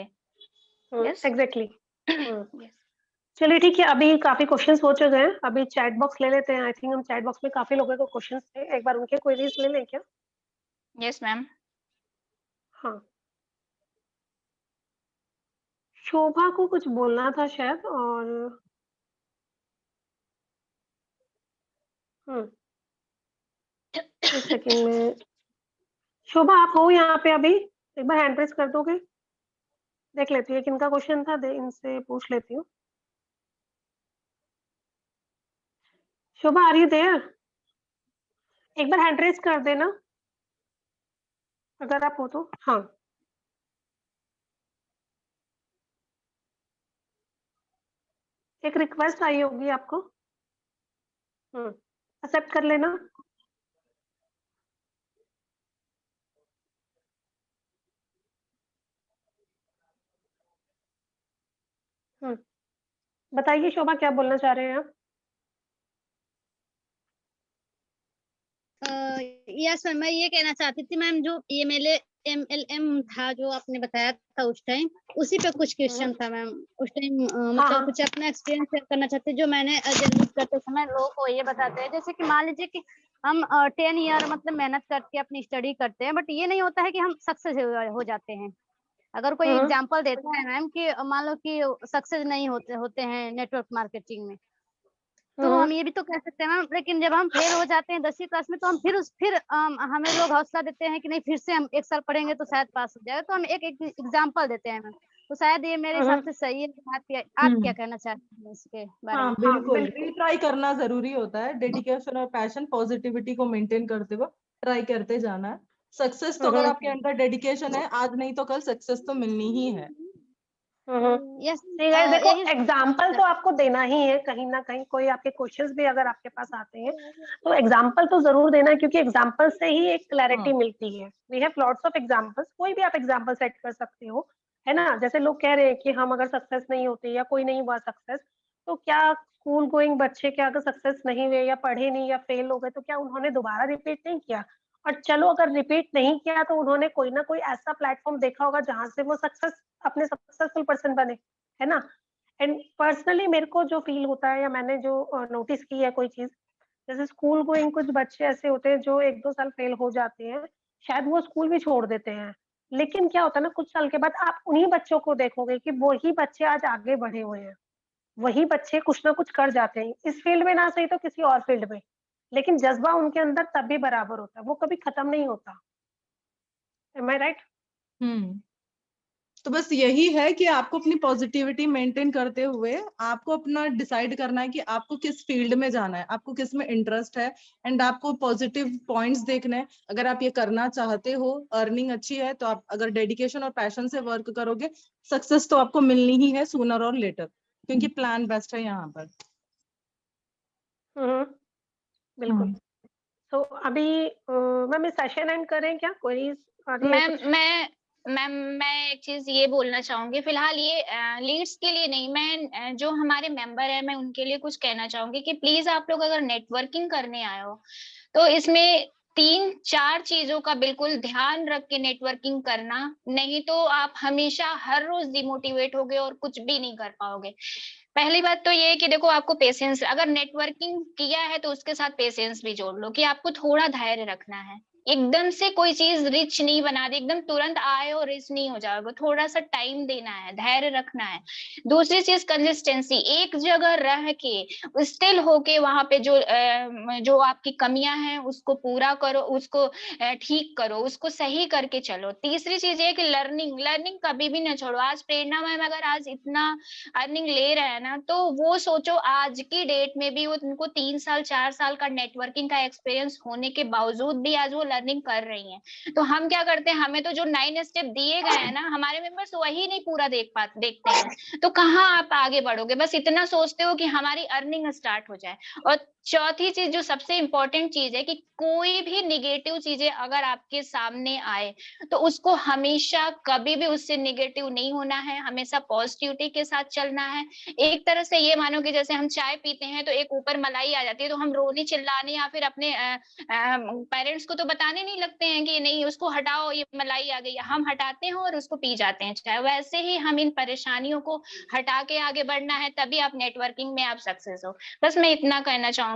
Yes exactly. यस चलिए ठीक है, अभी काफी क्वेश्चंस हो चुके हैं, अभी चैट बॉक्स ले लेते हैं। आई थिंक हम चैट बॉक्स में काफी लोगों को क्वेश्चंस थे, एक बार उनके क्वेरीज ले लें क्या? Yes ma'am. हाँ, शोभा को कुछ बोलना था शायद, और एक सेकंड में। शोभा आप हो यहाँ पे अभी? एक बार हैंड प्रेस कर दोगे? देख लेती है किनका क्वेश्चन था, इनसे पूछ लेती हूँ। शोभा आ रही है देयर? एक बार हैंड रेस कर देना अगर आप हो तो। हाँ, एक रिक्वेस्ट आई होगी आपको, एक्सेप्ट कर लेना। बताइए शोभा, क्या बोलना चाह रहे हैं आप? यस मैम, मैं ये कहना चाहती थी मैम, जो MLM था जो आपने बताया था उस टाइम, उसी पे कुछ क्वेश्चन था मैम उस टाइम। मतलब हाँ। कुछ अपना एक्सपीरियंस शेयर करना चाहते, जो मैंने जनरेट करते समय लोगों को ये बताते हैं, जैसे कि मान लीजिए कि हम 10 ईयर मतलब मेहनत करके अपनी स्टडी करते हैं, बट ये नहीं होता है कि हम सक्सेस हो जाते हैं। अगर कोई एग्जांपल देता है मैम कि मान लो कि सक्सेस नहीं होते हैं नेटवर्क मार्केटिंग में, तो हम ये भी तो कह सकते हैं मैम। लेकिन जब हम फेल हो जाते हैं 10वीं क्लास में, तो हम फिर हमें लोग हौसला देते हैं कि नहीं, फिर से हम 1 साल पढ़ेंगे तो शायद पास हो जाएगा। तो हम एक एग्जाम्पल देते हैं मैम, तो शायद ये मेरे हिसाब से सही है। आप क्या कहना चाहते हैं इसके बारे हाँ में? बिल्कुल, रीट्राई करना जरूरी होता है। डेडिकेशन और पैशन, पॉजिटिविटी को मेंटेन करते हुए ट्राई करते जाना है। सक्सेस तो अगर आपके अंदर डेडिकेशन है, आज नहीं तो कल सक्सेस तो मिलनी ही है। यस नहीं guys, देखो यही एग्जाम्पल तो आपको देना ही है, कहीं ना कहीं कोई आपके क्वेश्चंस भी अगर आपके पास आते हैं तो एग्जाम्पल तो जरूर देना है, क्योंकि एग्जाम्पल से ही एक क्लैरिटी मिलती है। We have lots of examples, कोई भी आप एग्जाम्पल सेट कर सकते हो, है ना। जैसे लोग कह रहे हैं कि हम अगर सक्सेस नहीं होते या कोई नहीं हुआ सक्सेस, तो क्या स्कूल गोइंग बच्चे क्या अगर सक्सेस नहीं हुए या पढ़े नहीं या फेल हो गए तो क्या उन्होंने दोबारा रिपीट नहीं किया? और चलो अगर रिपीट नहीं किया तो उन्होंने कोई ना कोई ऐसा प्लेटफॉर्म देखा होगा जहां से वो अपने सक्सेसफुल पर्सन बने, है ना। एंड पर्सनली मेरे को जो फील होता है या मैंने जो नोटिस की है कोई चीज, जैसे स्कूल गोइंग कुछ बच्चे ऐसे होते हैं जो 1-2 साल फेल हो जाते हैं, शायद वो स्कूल भी छोड़ देते हैं, लेकिन क्या होता है ना, कुछ साल के बाद आप उन्हीं बच्चों को देखोगे कि वही बच्चे आज आगे बढ़े हुए हैं, वही बच्चे कुछ ना कुछ कर जाते हैं, इस फील्ड में ना सही तो किसी और फील्ड में, लेकिन जज्बा उनके अंदर तब भी बराबर होता है, वो कभी खत्म नहीं होता। एम आई राइट? तो बस यही है कि आपको अपनी पॉजिटिविटी मेंटेन करते हुए आपको अपना डिसाइड करना है कि आपको किस फील्ड में जाना है, आपको किस में इंटरेस्ट है, एंड आपको पॉजिटिव पॉइंट्स देखने हैं। अगर आप ये करना चाहते हो, अर्निंग अच्छी है, तो आप अगर डेडिकेशन और पैशन से वर्क करोगे, सक्सेस तो आपको मिलनी ही है सूनर और लेटर, क्योंकि प्लान बेस्ट है यहाँ पर। बिल्कुल। तो अभी मैम सेशन एंड करें क्या? कोई मैं एक चीज ये बोलना चाहूंगी, फिलहाल ये लीड्स के लिए नहीं, मैं जो हमारे मेंबर है मैं उनके लिए कुछ कहना चाहूंगी कि प्लीज आप लोग अगर नेटवर्किंग करने आए हो तो इसमें 3-4 चीजों का बिल्कुल ध्यान रख के नेटवर्किंग करना, नहीं तो आप हमेशा हर रोज डिमोटिवेट होगे और कुछ भी नहीं कर पाओगे। पहली बात तो ये है कि देखो आपको पेशेंस, अगर नेटवर्किंग किया है तो उसके साथ पेशेंस भी जोड़ लो, कि आपको थोड़ा धैर्य रखना है। एकदम से कोई चीज रिच नहीं बना दी, एकदम तुरंत आए और रिच नहीं हो जाओगे, थोड़ा सा टाइम देना है, धैर्य रखना है। दूसरी चीज कंसिस्टेंसी, एक जगह रह के स्टिल होके वहां पे जो आपकी कमियां हैं उसको पूरा करो, उसको ठीक करो, उसको सही करके चलो। तीसरी चीज ये कि लर्निंग कभी भी ना छोड़ो। आज प्रेरणा मैम अगर आज इतना अर्निंग ले रहे हैं ना, तो वो सोचो आज की डेट में भी वो उनको 3 साल 4 साल का नेटवर्किंग का एक्सपीरियंस होने के बावजूद भी आज वो लर्निंग कर रही हैं। तो हम क्या करते हैं, हमें तो जो 9 स्टेप दिए गए हैं ना, हमारे मेंबर्स वही नहीं पूरा देखते हैं, तो कहाँ आप आगे बढ़ोगे। बस इतना सोचते हो कि हमारी अर्निंग स्टार्ट हो जाए। और चौथी चीज जो सबसे इंपॉर्टेंट चीज है कि कोई भी निगेटिव चीजें अगर आपके सामने आए तो उसको हमेशा कभी भी उससे निगेटिव नहीं होना है, हमेशा पॉजिटिविटी के साथ चलना है। एक तरह से ये मानो कि जैसे हम चाय पीते हैं तो एक ऊपर मलाई आ जाती है, तो हम रोने चिल्लाने या फिर अपने पेरेंट्स को तो बताने नहीं लगते हैं कि नहीं उसको हटाओ, ये मलाई आ गई, हम हटाते हैं और उसको पी जाते हैं चाय। वैसे ही हम इन परेशानियों को हटा के आगे बढ़ना है, तभी आप नेटवर्किंग में आप सक्सेस हो। बस मैं इतना कहना चाहूंगी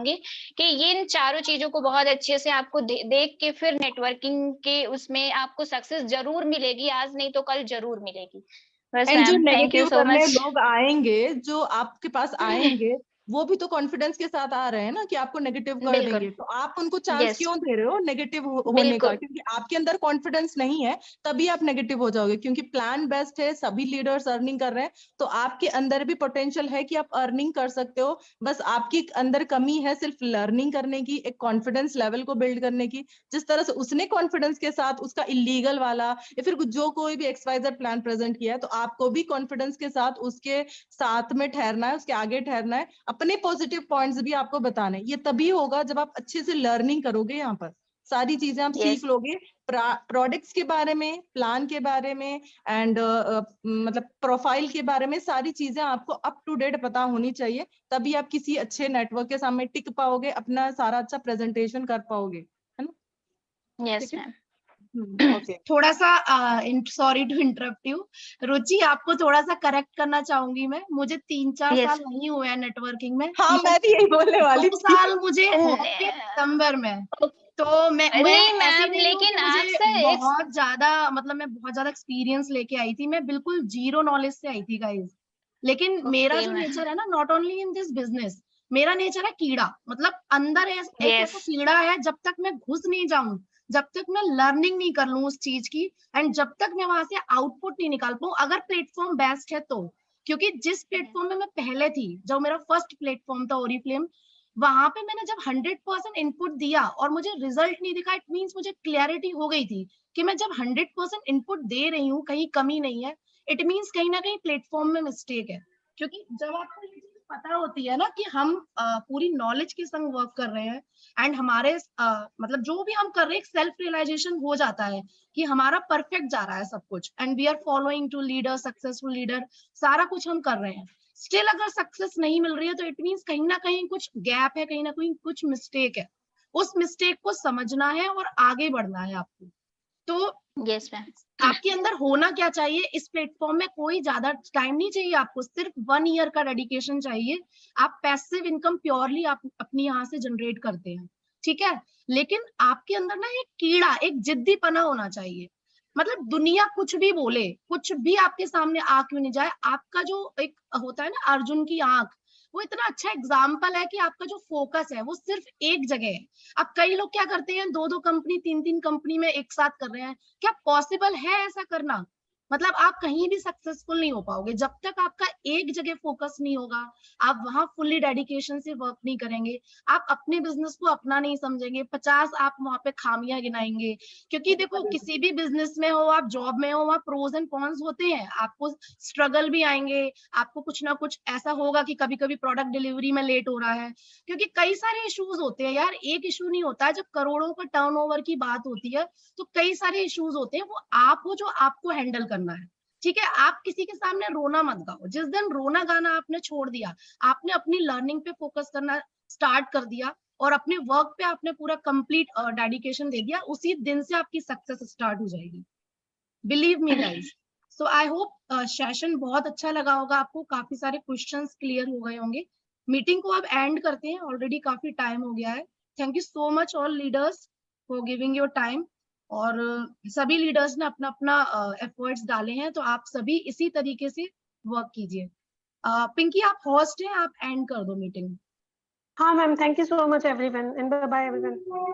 कि ये इन चारों चीजों को बहुत अच्छे से आपको देख के फिर नेटवर्किंग के उसमें आपको सक्सेस जरूर मिलेगी, आज नहीं तो कल जरूर मिलेगी। बस एंड जो ma'am, thank you negative so करने मच। लोग आएंगे, जो आपके पास आएंगे, वो भी तो कॉन्फिडेंस के साथ आ रहे हैं ना कि आपको नेगेटिव कर बिल्कुल। देंगे, तो आप उनको चांस यस। क्यों दे रहे हो नेगेटिव होने का? बिल्कुल। क्योंकि आपके अंदर कॉन्फिडेंस नहीं है, तभी आप नेगेटिव हो जाओगे। क्योंकि प्लान बेस्ट है, सभी लीडर्स अर्निंग कर रहे हैं, तो आपके अंदर भी पोटेंशियल है कि आप अर्निंग कर सकते हो। बस आपकी अंदर कमी है सिर्फ लर्निंग करने की, एक कॉन्फिडेंस लेवल को बिल्ड करने की। जिस तरह से उसने कॉन्फिडेंस के साथ उसका इलीगल वाला या फिर जो कोई भी XYZ प्लान प्रेजेंट किया है, तो आपको भी कॉन्फिडेंस के साथ उसके साथ में ठहरना है, उसके आगे ठहरना है, अपने पॉजिटिव पॉइंट्स भी आपको बताने हैं। ये तभी होगा जब आप अच्छे से लर्निंग करोगे। यहाँ पर सारी चीजें आप सीख लोगे, प्रोडक्ट्स के बारे में, प्लान के बारे में, एंड मतलब प्रोफाइल के बारे में, सारी चीजें आपको अप टू डेट पता होनी चाहिए, तभी आप किसी अच्छे नेटवर्क के सामने टिक पाओगे, अपना सारा अच्छा प्रेजेंटेशन कर पाओगे, है ना? Yes ma'am. ओके। थोड़ा सा सॉरी टू इंटरप्ट यू रुचि, आपको थोड़ा सा करेक्ट करना चाहूंगी मैं। मुझे 3-4 Yes. साल नहीं हुए हैं नेटवर्किंग में। हाँ, मैं भी यही बोलने वाली 2 थी। साल मुझे हो गए दिसंबर में। तो मैं नहीं ऐसी मैम, नहीं हूँ कि लेकिन आज मुझे से बहुत ज्यादा, मतलब मैं बहुत ज्यादा एक्सपीरियंस लेके आई थी। मैं बिल्कुल जीरो नॉलेज से आई थी गाइस। लेकिन मेरा जो मैम। नेचर है ना, not only in this business, मेरा नेचर है कीड़ा। मतलब अंदर एक Yes. ऐसा कीड़ा है, जब तक मैं घुस नहीं जाऊं, जब तक मैं लर्निंग नहीं कर लूं उस चीज की, एंड जब तक मैं वहां से आउटपुट नहीं निकाल पाऊं, अगर प्लेटफॉर्म बेस्ट है तो। क्योंकि जिस प्लेटफॉर्म में मैं पहले थी, जो मेरा फर्स्ट प्लेटफॉर्म था ओरीफ्लेम, वहां पे मैंने जब 100% इनपुट दिया और मुझे रिजल्ट नहीं दिखा, इट मींस मुझे क्लैरिटी हो गई थी कि मैं जब 100% इनपुट दे रही हूँ, कहीं कमी नहीं है, इट मीन्स कहीं ना कहीं प्लेटफॉर्म में मिस्टेक है। क्योंकि जब आपको ये चीज पता होती है ना कि हम पूरी नॉलेज के संग वर्क कर रहे हैं एंड हमारे मतलब जो भी हम कर रहे हैं, सेल्फ रियलाइजेशन हो जाता है कि हमारा परफेक्ट जा रहा है सब कुछ, and we are following to leader, successful leader, सारा कुछ हम कर रहे हैं, स्टिल अगर सक्सेस नहीं मिल रही है तो इट मीन्स कहीं ना कहीं कुछ गैप है, कहीं ना कहीं कुछ मिस्टेक है। उस मिस्टेक को समझना है और आगे बढ़ना है आपको। तो यस मैम। आपके अंदर होना क्या चाहिए, इस प्लेटफॉर्म में कोई ज्यादा टाइम नहीं चाहिए आपको, सिर्फ 1 ईयर का डेडिकेशन चाहिए। आप पैसिव इनकम प्योरली आप अपनी यहाँ से जनरेट करते हैं, ठीक है। लेकिन आपके अंदर ना एक कीड़ा, एक जिद्दीपना होना चाहिए। मतलब दुनिया कुछ भी बोले, कुछ भी आपके सामने आ क्यों नहीं जाए, आपका जो एक होता है ना अर्जुन की आंख, वो इतना अच्छा एग्जाम्पल है कि आपका जो फोकस है वो सिर्फ एक जगह है। अब कई लोग क्या करते हैं, 2-2 कंपनी 3-3 कंपनी में एक साथ कर रहे हैं। क्या पॉसिबल है ऐसा करना? मतलब आप कहीं भी सक्सेसफुल नहीं हो पाओगे जब तक आपका एक जगह फोकस नहीं होगा, आप वहां फुल्ली डेडिकेशन से वर्क नहीं करेंगे, आप अपने बिजनेस को अपना नहीं समझेंगे, 50 आप वहां पे खामियां गिनाएंगे। क्योंकि देखो किसी भी बिजनेस में हो, आप जॉब में हो, वहां प्रोज एंड कॉन्स होते हैं, आपको स्ट्रगल भी आएंगे, आपको कुछ ना कुछ ऐसा होगा कि कभी कभी प्रोडक्ट डिलीवरी में लेट हो रहा है, क्योंकि कई सारे इश्यूज होते हैं यार। एक इशू नहीं होता है, जब करोड़ों का टर्नओवर की बात होती है तो कई सारे इश्यूज होते हैं, वो आप हो जो आपको हैंडल करना है, ठीक है। आप किसी के सामने रोना मत गाओ। जिस दिन रोना गाना आपने छोड़ दिया, आपने अपनी लर्निंग पे फोकस करना स्टार्ट कर दिया और अपने वर्क पे आपने पूरा कंप्लीट डेडिकेशन दे दिया, उसी दिन से आपकी सक्सेस स्टार्ट हो जाएगी, believe me guys. So I hope session बहुत अच्छा लगा होगा आपको, काफी सारे क्वेश्चंस क्लियर हो गए होंगे। मीटिंग को अब एंड करते हैं, ऑलरेडी काफी टाइम हो गया है। Thank you so much all leaders for giving your time. और सभी लीडर्स ने अपना अपना एफर्ट्स डाले हैं, तो आप सभी इसी तरीके से वर्क कीजिए। पिंकी आप होस्ट हैं, आप एंड कर दो मीटिंग। हाँ ma'am, thank you so much everyone and bye bye everyone.